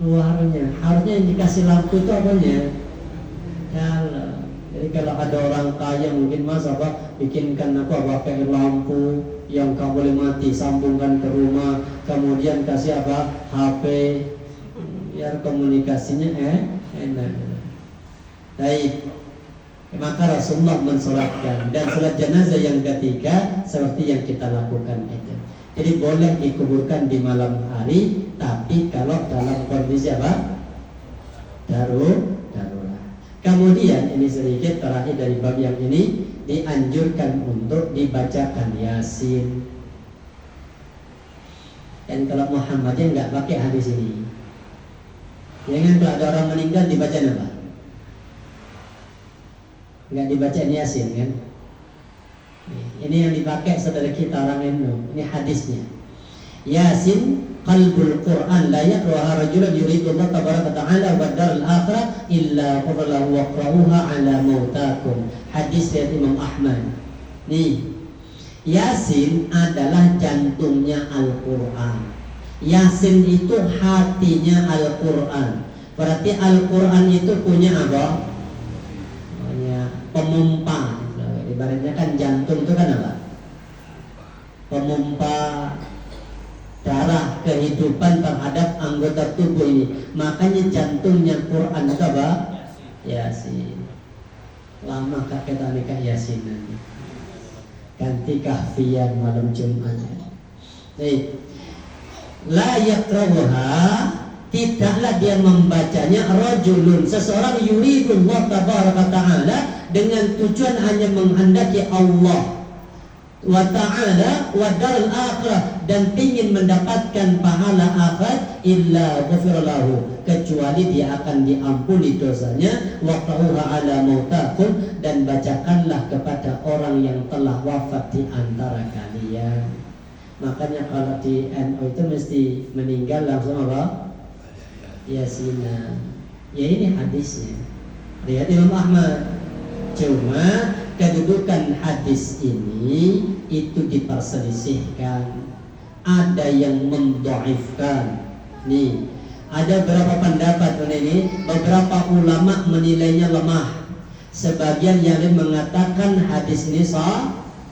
luarnya. Harusnya yang dikasih lampu itu apanya? Dalam. Jadi kalau ada orang kaya mungkin mas bikinkan pakai lampu yang kamu boleh mati, sambungkan ke rumah, kemudian kasih HP, biar komunikasinya enak. Baik. Maka Rasulullah mensolatkan, dan salat jenazah yang ketiga seperti yang kita lakukan itu. Jadi boleh dikuburkan di malam hari, tapi kalau dalam kondisi darurat. Kemudian ini sedikit terakhir dari bab yang ini, dianjurkan untuk dibacakan Yasin. Dan kalau Muhammadiyah nggak pakai hadis ini. Jangan kalau ada orang meninggal dibaca apa? Nggak dibaca Yasin kan? Ini yang dipakai saudara kita orang Indo. Ini hadisnya. Yasin qalbul Quran la yaqra'uha rajulun yuridu Allah tabaraka ta'ala wa dar al-akhirah illa qala wa qra'uha ala mautakum. Hadis dari Imam Ahmad. Nih, Yasin adalah jantungnya Al-Quran. Yasin itu hatinya Al-Quran. Berarti Al-Quran itu punya apa? Punya pemompa. Ibaratnya kan jantung itu kan apa? Pemompa darah kehidupan terhadap anggota tubuh ini. Makanya jantungnya Quran itu apa? Yasin. Lama kakek nikah Yasin nanti. Ganti kahfian malam Jumat. Baik. La yaqra'uha, tidaklah dia membacanya rajulun, seseorang yuridullah tabaraka ta'ala, dengan tujuan hanya menghendaki Allah wa ta'ala wa darul akhirah, dan ingin mendapatkan pahala akhirat, illa ghufira lahu, kecuali dia akan diampuni dosanya, wa qra'uha ala mautakum, dan bacakanlah kepada orang yang telah wafat di antara kalian. Makanya kalau di NU itu mesti meninggal langsung apa? Yasinan. Ya ini hadisnya. Lihat Imam Ahmad. Cuma kedudukan hadis ini itu diperselisihkan. Ada yang mendhaifkan. Nih, ada beberapa pendapat ini, beberapa ulama menilainya lemah. Sebagian yang lain mengatakan hadis ini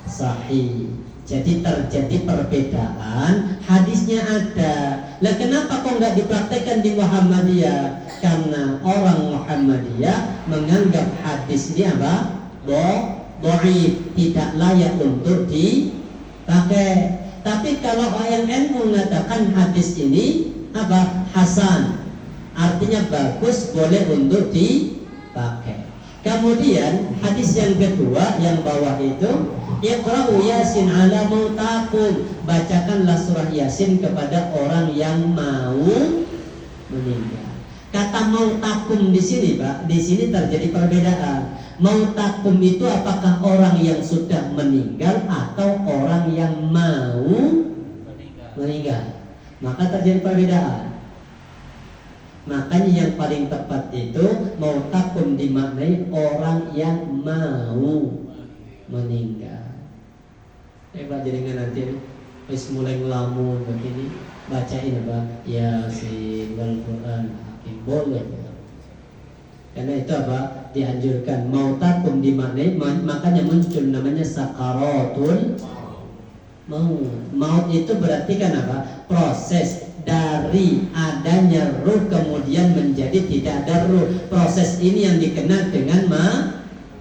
sahih. Jadi terjadi perbedaan, hadisnya ada. Lah kenapa kok nggak dipraktekkan di Muhammadiyah? Karena orang Muhammadiyah menganggap hadis ini apa? Dhaif, tidak layak untuk dipakai. Tapi kalau ONN mengatakan hadis ini apa? Hasan, artinya bagus, boleh untuk dipakai. Kemudian hadis yang kedua yang bawah itu, Iqra'u Yasin ala mautakum, bacakanlah surah Yasin kepada orang yang mau meninggal. Kata mautakum di sini, Pak, di sini terjadi perbedaan. Mautakum itu apakah orang yang sudah meninggal atau orang yang mau meninggal? Maka terjadi perbedaan. Makanya yang paling tepat itu mautakum dimaknai orang yang mau meninggal. Pak jaringan nanti wis mulai ngelamun begini, bacain apa? Yasin wal Quran hakim, boleh. Karena itu apa? Dianjurkan. Mautakum dimaknai, makanya muncul namanya sakaratul maut. Maut itu berarti kan apa? Proses dari adanya ruh kemudian menjadi tidak ada ruh. Proses ini yang dikenal dengan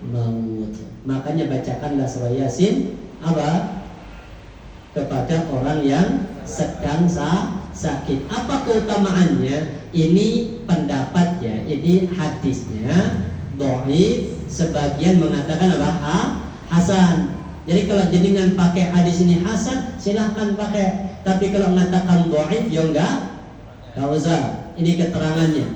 maut. Makanya bacakanlah surah Yasin apa? Kepada orang yang sedang sakit. Apa keutamaannya? Ini pendapat ya, ini hadisnya dhaif, sebagian mengatakan apa? Hasan. Jadi kalau jenengan pakai hadis ini hasan, silahkan pakai. Tapi kalau mengatakan dhaif, ya enggak usah. Ini keterangannya.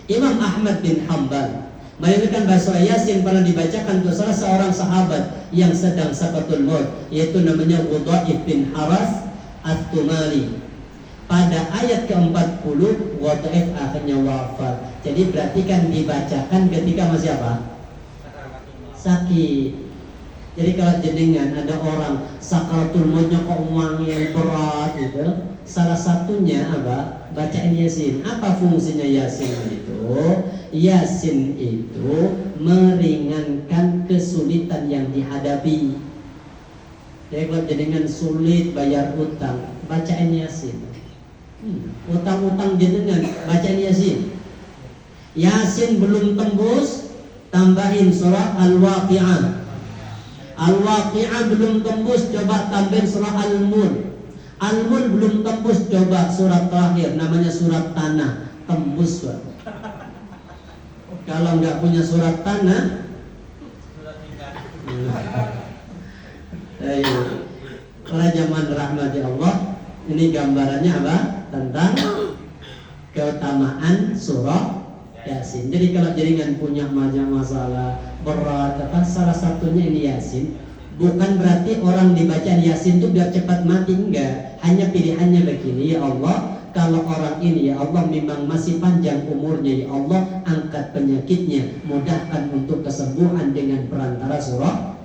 Imam Ahmad bin Hanbal meriwayatkan bahwa Yasin pernah dibacakan untuk salah seorang sahabat yang sedang sakatul maut, yaitu namanya Wadhaif bin Haras At-Tumari. Pada ayat ke-40 Wadhaif akhirnya wafat. Jadi berarti kan dibacakan ketika masih apa? Sakit. Jadi kalau jenengan ada orang sakaratul mautnya kok yang berat gitu, salah satunya apa? Bacain Yasin. Apa fungsinya Yasin itu? Yasin itu meringankan kesulitan yang dihadapi. Jadi kalau jenengan sulit bayar utang, bacain Yasin. Utang-utang jenengan, bacain Yasin. Yasin belum tembus, tambahin surah Al-Waqi'ah. Al-Waqi'ah belum tembus, coba tambahin surah Al-Mulk. Al-Mulk belum tembus, coba surat terakhir namanya surat Tanah, tembus Pak. Kalau nggak punya surat Tanah, ayo. Kalau zaman rahmati Allah, ini gambarannya apa? Tentang keutamaan surah Yasin. Jadi kalau jaringan punya masalah berat, salah satunya ini Yasin. Bukan berarti orang dibaca Yasin itu biar cepat mati, enggak. Hanya pilihannya begini, ya Allah, kalau orang ini ya Allah memang masih panjang umurnya, ya Allah angkat penyakitnya, mudahkan untuk kesembuhan dengan perantara surah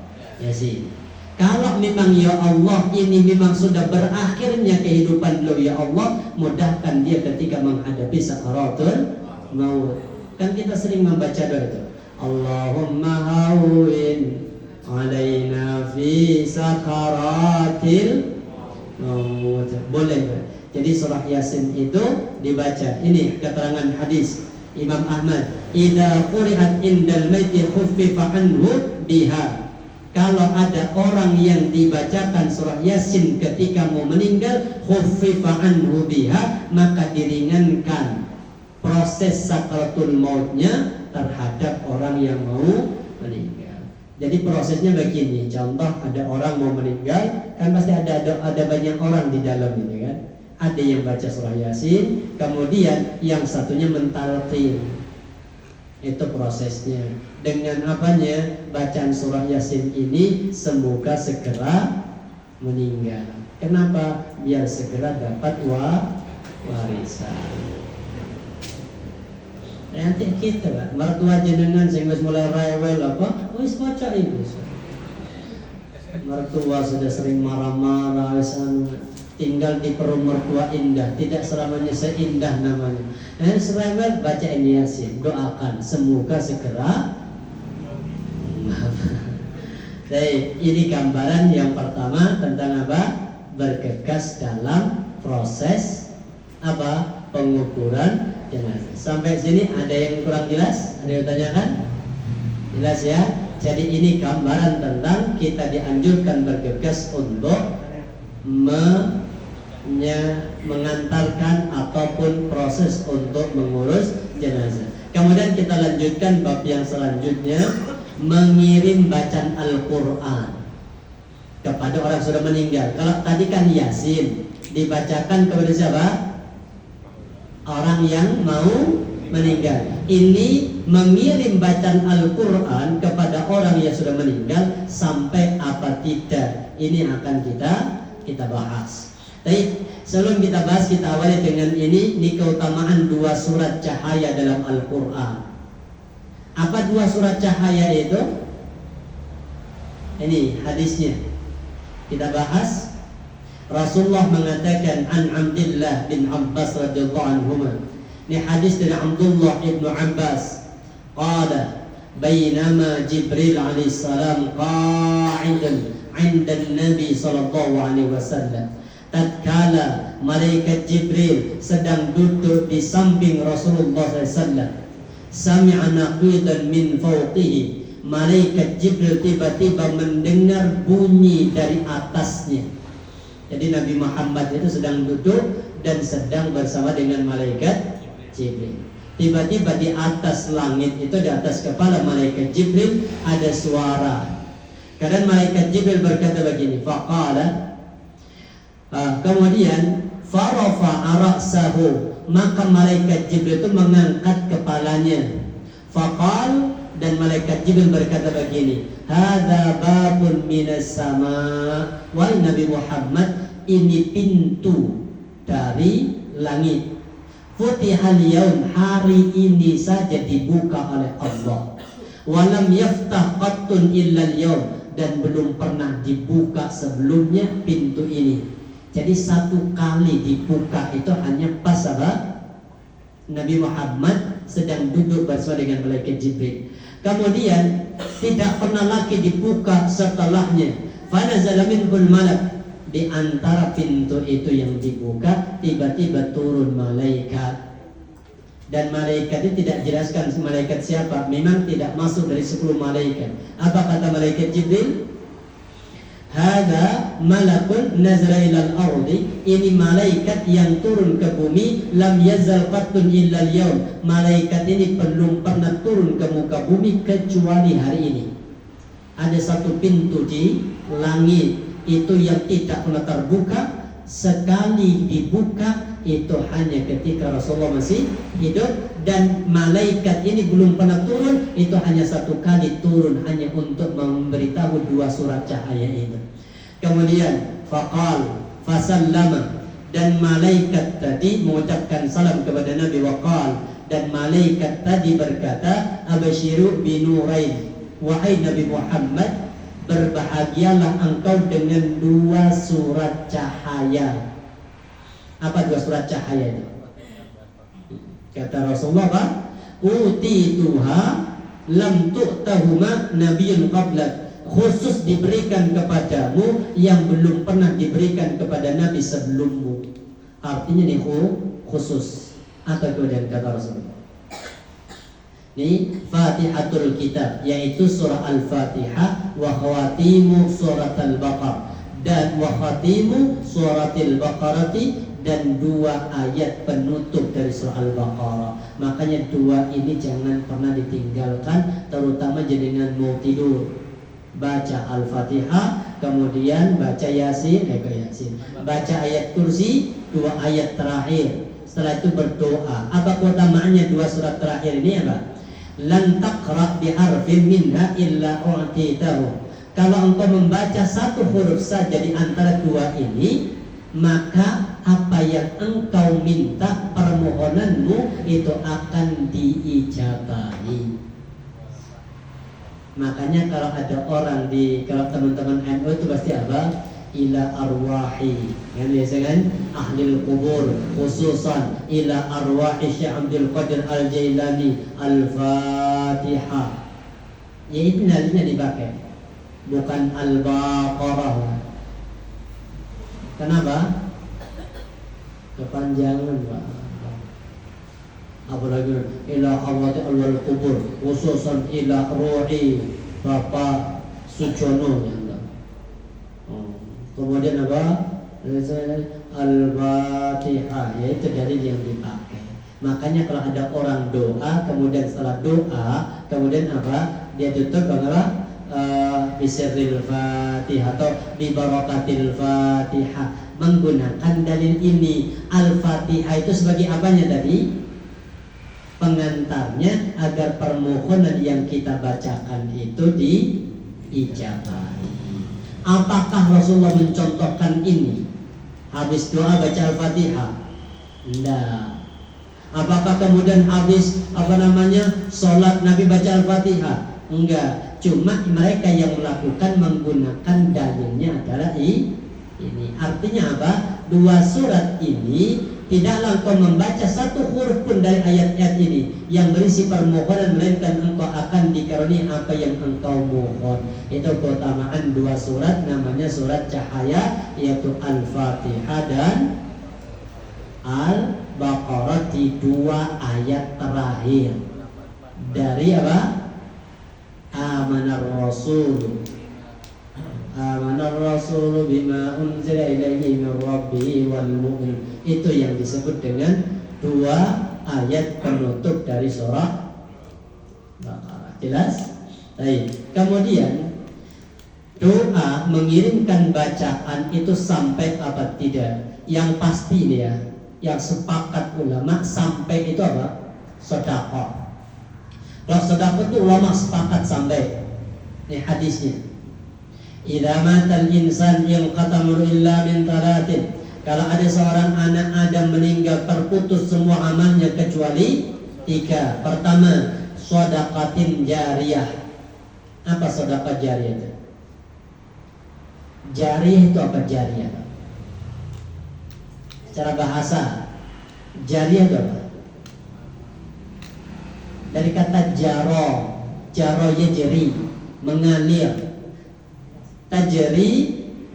Yasin. Kalau memang ya Allah ini memang sudah berakhirnya kehidupan beliau, ya Allah mudahkan dia ketika menghadapi sakaratul maut. Kan kita sering membaca doa itu, Allahumma hawin alaina fi sakaratil maut. Boleh. Jadi surah Yasin itu dibaca. Ini keterangan hadis Imam Ahmad, idza quri'at indal maiti khuffifa anhu biha. Kalau ada orang yang dibacakan surah Yasin ketika mau meninggal, khuffifa anhu biha, maka diringankan proses sakaratul mautnya terhadap orang yang mau meninggal. Jadi prosesnya begini, contoh ada orang mau meninggal, kan pasti ada banyak orang di dalam ini kan. Ada yang baca surah Yasin, kemudian yang satunya mentalqin. Itu prosesnya. Dengan apanya? Bacaan surah Yasin ini semoga segera meninggal. Kenapa? Biar segera dapat warisan. Nanti kita lah, mertua jenengan sehingga mulai rewel apa? Wis baca ibu. Mertua sudah sering marah-marah, tinggal di perut mertua indah, tidak selamanya seindah namanya. Serewel baca ini Yasin, doakan semoga segera. Jadi ini gambaran yang pertama tentang apa? Bergegas dalam proses apa? Pengukuran jenazah. Sampai sini ada yang kurang jelas? Ada yang tanyakan? Jelas ya? Jadi ini gambaran tentang kita dianjurkan bergegas untuk mengantarkan ataupun proses untuk mengurus jenazah. Kemudian kita lanjutkan bab yang selanjutnya, mengirim bacaan Al-Quran kepada orang sudah meninggal. Kalau tadi kan Yasin dibacakan kepada siapa? Orang yang mau meninggal. Ini mengirim bacaan Al-Quran kepada orang yang sudah meninggal sampai apa tidak? Ini akan kita bahas. Tapi sebelum kita bahas, kita awali dengan ini keutamaan dua surat cahaya dalam Al-Quran. Apa dua surat cahaya itu? Ini hadisnya kita bahas. Rasulullah mengatakan an Abdullah bin Abbas radhiyallahu anhuma. Ini hadis dari Abdullah ibnu Abbas. Qala bainama Jibril alaihi salam qa'idan 'inda an-nabi sallallahu alaihi wasallam. Tatkala malaikat Jibril sedang duduk di samping Rasulullah SAW, sami'a naqidan min fawqihi. Malaikat Jibril tiba-tiba mendengar bunyi dari atasnya. Jadi Nabi Muhammad itu sedang duduk dan sedang bersama dengan malaikat Jibril. Tiba-tiba di atas langit itu, di atas kepala malaikat Jibril ada suara. Kadang malaikat Jibril berkata begini, faqala, kemudian farafa'a ra'sahu, maka malaikat Jibril itu mengangkat kepalanya. Faqal, dan malaikat Jibril berkata begini, hadza babun minas sama. Wahai Nabi Muhammad, ini pintu dari langit. Futihal yaum, hari ini saja dibuka oleh Allah. Walam yaftah qattun illal yaum, dan belum pernah dibuka sebelumnya pintu ini. Jadi satu kali dibuka itu hanya pas apa? Nabi Muhammad sedang duduk bersama dengan malaikat Jibril. Kemudian tidak pernah lagi dibuka setelahnya. Fanazala minhul malak. Di antara pintu itu yang dibuka, tiba-tiba turun malaikat. Dan malaikat itu tidak jelaskan malaikat siapa. Memang tidak masuk dari 10 malaikat. Apa kata malaikat Jibril? Hada malakun nazala ilal ardi. Ini malaikat yang turun ke bumi. Lam yazal qattun illa al-yawm. Malaikat ini belum pernah turun ke muka bumi kecuali hari ini. Ada satu pintu di langit itu yang tidak pernah terbuka. Sekali dibuka itu hanya ketika Rasulullah masih hidup. Dan malaikat ini belum pernah turun. Itu hanya satu kali turun, hanya untuk memberitahu 2 surat cahaya itu. Kemudian faqal fasallama. Dan malaikat tadi mengucapkan salam kepada Nabi. Waqal. Dan malaikat tadi berkata, abasyiru binurain. Wahai Nabi Muhammad, berbahagialah engkau dengan 2 surat cahaya. Apa 2 surat cahaya itu? Kata Rasulullah apa? Utituha lam tu'tahuma nabiyyun qablak. Khusus diberikan kepadamu yang belum pernah diberikan kepada nabi sebelummu. Artinya nih khusus. Apa kemudian kata Rasulullah? Ini Fatihatul Kitab, yaitu surah Al-Fatihah, wa khawatimu surat Al-Baqarah, dan wa khatimu suratil Baqarati, dan 2 ayat penutup dari surah Al-Baqarah. Makanya 2 ini jangan pernah ditinggalkan, terutama jenengan mau tidur. Baca Al-Fatihah, kemudian baca Yasin, baca ayat kursi, 2 ayat terakhir. Setelah itu berdoa. Apa keutamaannya 2 surat terakhir ini apa? Lan taqra bi harfin minha illa u'titahu. Kalau engkau membaca 1 huruf saja di antara 2 ini, maka apa yang engkau minta, permohonanmu itu akan diijabahi. Makanya kalau ada orang kalau teman-teman NU itu pasti apa? Ila arwahi, yang biasa kan? Ahlil kubur, khususan ila arwahi Syekh Abdul Qadir Al-Jailani Al-Fatihah. Ya itu nadinya dipakai, bukan Al-Baqarah. Kenapa? Kepanjangan Pak. Apalagi ila arwahi al-kubur, khususan ila ruhi Bapak Sujono. Kemudian apa? Al-Fatihah, yaitu dalil yang dipakai. Makanya kalau ada orang doa, kemudian setelah doa, kemudian apa? Dia tutup apa? Bisirril Fatihah atau bibarakatil Fatihah, menggunakan dalil ini. Al-Fatihah itu sebagai apanya tadi? Pengantarnya agar permohonan yang kita bacakan itu diijabahi. Apakah Rasulullah mencontohkan ini? Habis doa baca Al-Fatihah? Tidak. Apakah kemudian habis sholat Nabi baca Al-Fatihah? Enggak. Cuma mereka yang melakukan menggunakan dalilnya adalah ini. Artinya apa? 2 surat ini tidaklah engkau membaca 1 huruf pun dari ayat-ayat ini yang berisi permohonan, melainkan engkau akan dikaruniai apa yang engkau mohon. Itu keutamaan 2 surat, namanya surat cahaya, yaitu Al-Fatihah dan Al-Baqarah di 2 ayat terakhir. Dari apa? Amanar Rasul bima unzila ilaihi min rabbih wal mu'min. Itu yang disebut dengan 2 ayat penutup dari surah Baqarah. Jelas? Baik. Kemudian doa mengirimkan bacaan itu sampai apa tidak? Yang pasti nih ya, yang sepakat ulama sampai itu apa? Sedekah. Kalau sedekah itu ulama sepakat sampai. Ini hadisnya. Idza matal insan yanqata illa min 3. Kalau ada seorang anak Adam meninggal, terputus semua amalnya kecuali 3. Pertama, shadaqatin jariyah. Apa sedekah jariyah itu? Jariyah itu apa jariyah? Secara bahasa, jariyah itu apa? Dari kata jaro yajri, mengalir. Tajri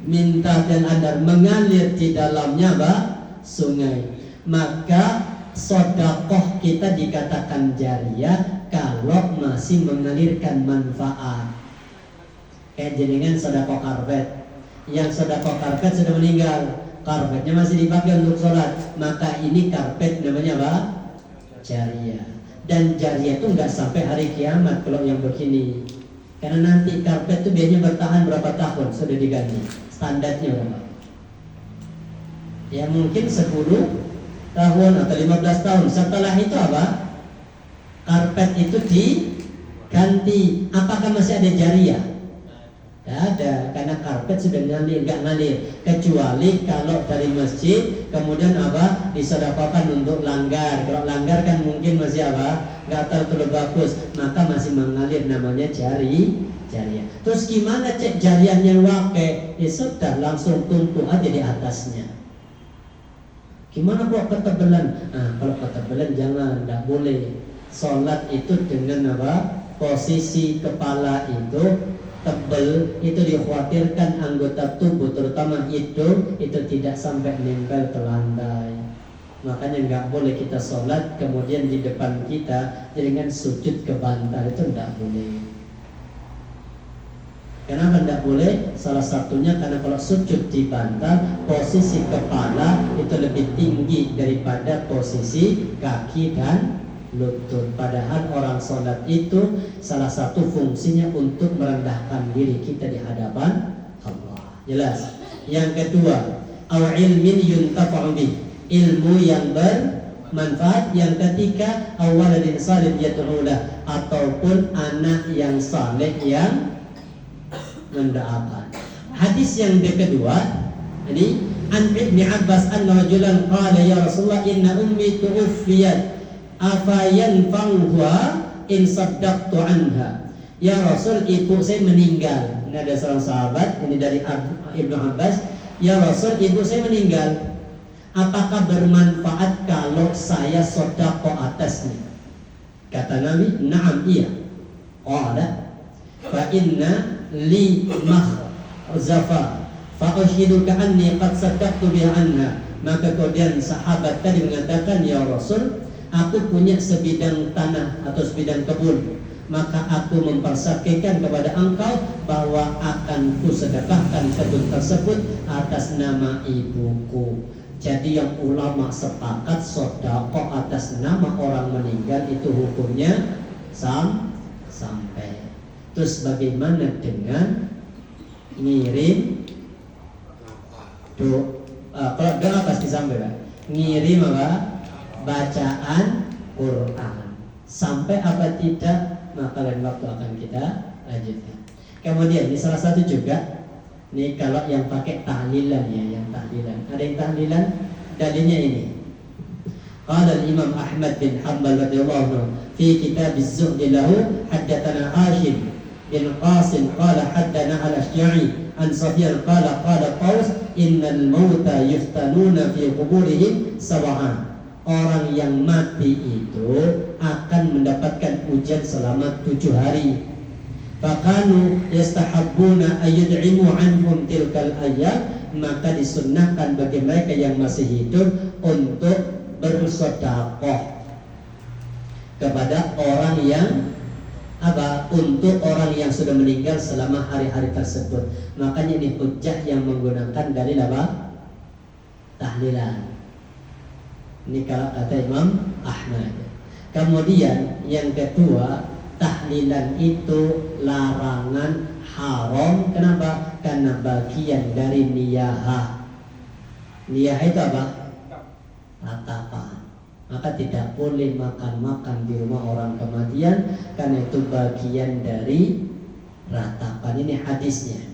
minta dan adar, mengalir di dalamnya apa? Sungai. Maka sedekah kita dikatakan jariyah kalau masih mengalirkan manfaat. Kayak jenengan sedekah karpet. Yang sedekah karpet sudah meninggal, karpetnya masih dipakai untuk sholat, maka ini karpet namanya apa? Jariyah. Dan jariyah itu nggak sampai hari kiamat kalau yang begini, karena nanti karpet itu biasanya bertahan berapa tahun sudah diganti, standarnya berapa? Ya mungkin 10 tahun atau 15 tahun. Setelah itu apa? Karpet itu diganti. Apakah masih ada jariyah? Tidak ada, karena karpet sudah ngalir, nggak ngalir. Kecuali kalau dari masjid kemudian apa? Disedekahkan untuk langgar. Kalau langgar kan mungkin masih apa? Nggak terlalu bagus, maka masih mengalir, namanya jariyah. Terus gimana cek jariyahnya wakai? Ya sudah, langsung tumpuk aja di atasnya. Gimana kok ketebelan? Kalau ketebelan jangan, tidak boleh. Sholat itu dengan apa? Posisi kepala itu tebal, itu dikhawatirkan anggota tubuh terutama hidung itu tidak sampai nempel ke lantai. Makanya nggak boleh kita sholat kemudian di depan kita dengan sujud ke bantal, itu tidak boleh. Kenapa tidak boleh? Salah satunya karena kalau sujud di bantal, posisi kepala itu lebih tinggi daripada posisi kaki dan lutut. Padahal orang sholat itu salah satu fungsinya untuk merendahkan diri kita di hadapan Allah. Jelas. Yang kedua, aw ilmin yuntafa'u bih, ilmu yang bermanfaat. Yang ketiga, awaladin salih yad'ulah, ataupun anak yang saleh yang mendoakan. Hadis yang kedua ini an Ibnu Abbas anna rajulan qala ya Rasulullah inna ummi tuwfiyat afayanfa'uha in saddaqtu anha. Ya Rasul, ibu saya meninggal. Ini ada seorang sahabat, ini dari Ibnu Abbas. Ya Rasul, ibu saya meninggal, apakah bermanfaat kalau saya sedekah atasnya? Kata Nabi, na'am, iya. Qala fa inna li mahzafa fa ushiduka anni qad saddaqtu biha anha. Maka kemudian sahabat tadi mengatakan, ya Rasul, aku punya sebidang tanah atau sebidang kebun, maka aku mempersaksikan kepada engkau bahwa akan kusedekahkan kebun tersebut atas nama ibuku. Jadi yang ulama sepakat sedekah atas nama orang meninggal itu hukumnya sampai. Terus bagaimana dengan ngirim kalau doa pasti sampai, Pak. Ngirim apa? Bacaan Quran sampai apa tidak, maka lain waktu akan kita lanjutkan. Kemudian ini salah satu juga nih, kalau yang pakai tahlilan ya, yang tahlilan, ada yang tahlilan, dalilnya ini. Qala Imam Ahmad bin Hanbal radhiyallahu anhu fi kitab az-zuhd lahu haddatsana Hashim bin Qasim qala haddatsana al-Ashja'i an Sufyan qala Qaus innal mauta yuftanuna fi quburihim sab'an. Orang yang mati itu akan mendapatkan ujian selama 7 hari. Fakanu yastahabbuna ayyud'imu anhum tilkal ayyam, maka disunnahkan bagi mereka yang masih hidup untuk bersedekah kepada orang yang untuk orang yang sudah meninggal selama hari-hari tersebut. Makanya ini hujjah yang menggunakan dalil tahlilan. Ini kalau kata Imam Ahmad. Kemudian yang kedua, tahlilan itu larangan, haram. Kenapa? Karena bagian dari niyahah. Niyah itu apa? Ratapan. Maka tidak boleh makan-makan di rumah orang kematian, karena itu bagian dari ratapan. Ini hadisnya.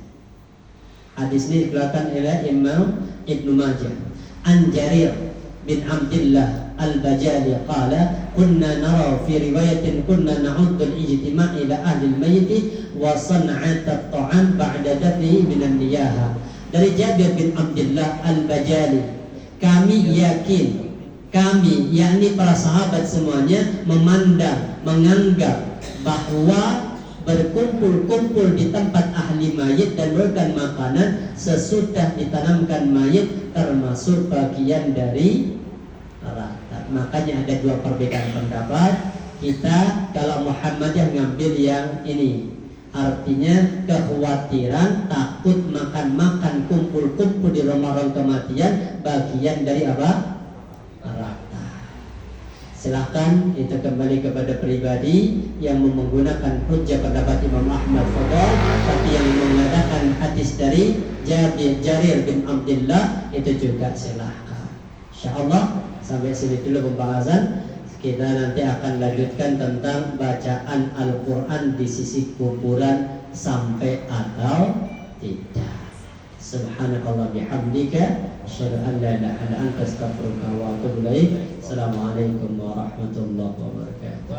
Hadis ini dikeluarkan oleh Imam Ibnu Majah. An Jarir bin Abdullah al-Bajali qala kunna nara fi riwayatin kunna na'uddu al-ijtima' ila ahli al-mayyit wa san'at at-ta'am ba'da dafnihi min an-niyaha. Dari Jabir bin Abdullah al-Bajali, kami yakin, kami yakni para sahabat semuanya memandang, menganggap bahwa berkumpul-kumpul di tempat ahli mayit dan memberikan makanan sesudah ditanamkan mayit termasuk bagian dari rata. Makanya ada dua perbedaan pendapat. Kita kalau Muhammadiyah ngambil yang ini, artinya kekhawatiran takut makan-makan kumpul-kumpul di rumah-rumah kematian bagian dari apa? Rata. Silahkan itu kembali kepada pribadi yang menggunakan hujjah pendapat Imam Ahmad Fadl, tapi yang mengadakan hadis dari Jarir bin Abdullah itu juga silahkan. Insyaallah sampai sini dulu pembahasan. Kita nanti akan lanjutkan tentang bacaan Al-Quran di sisi kuburan sampai atau tidak. Subhanakallah bihamdika asyhadu an la ilaha illa anta astaghfiruka wa atubu ilaik. Assalamualaikum warahmatullahi wabarakatuh.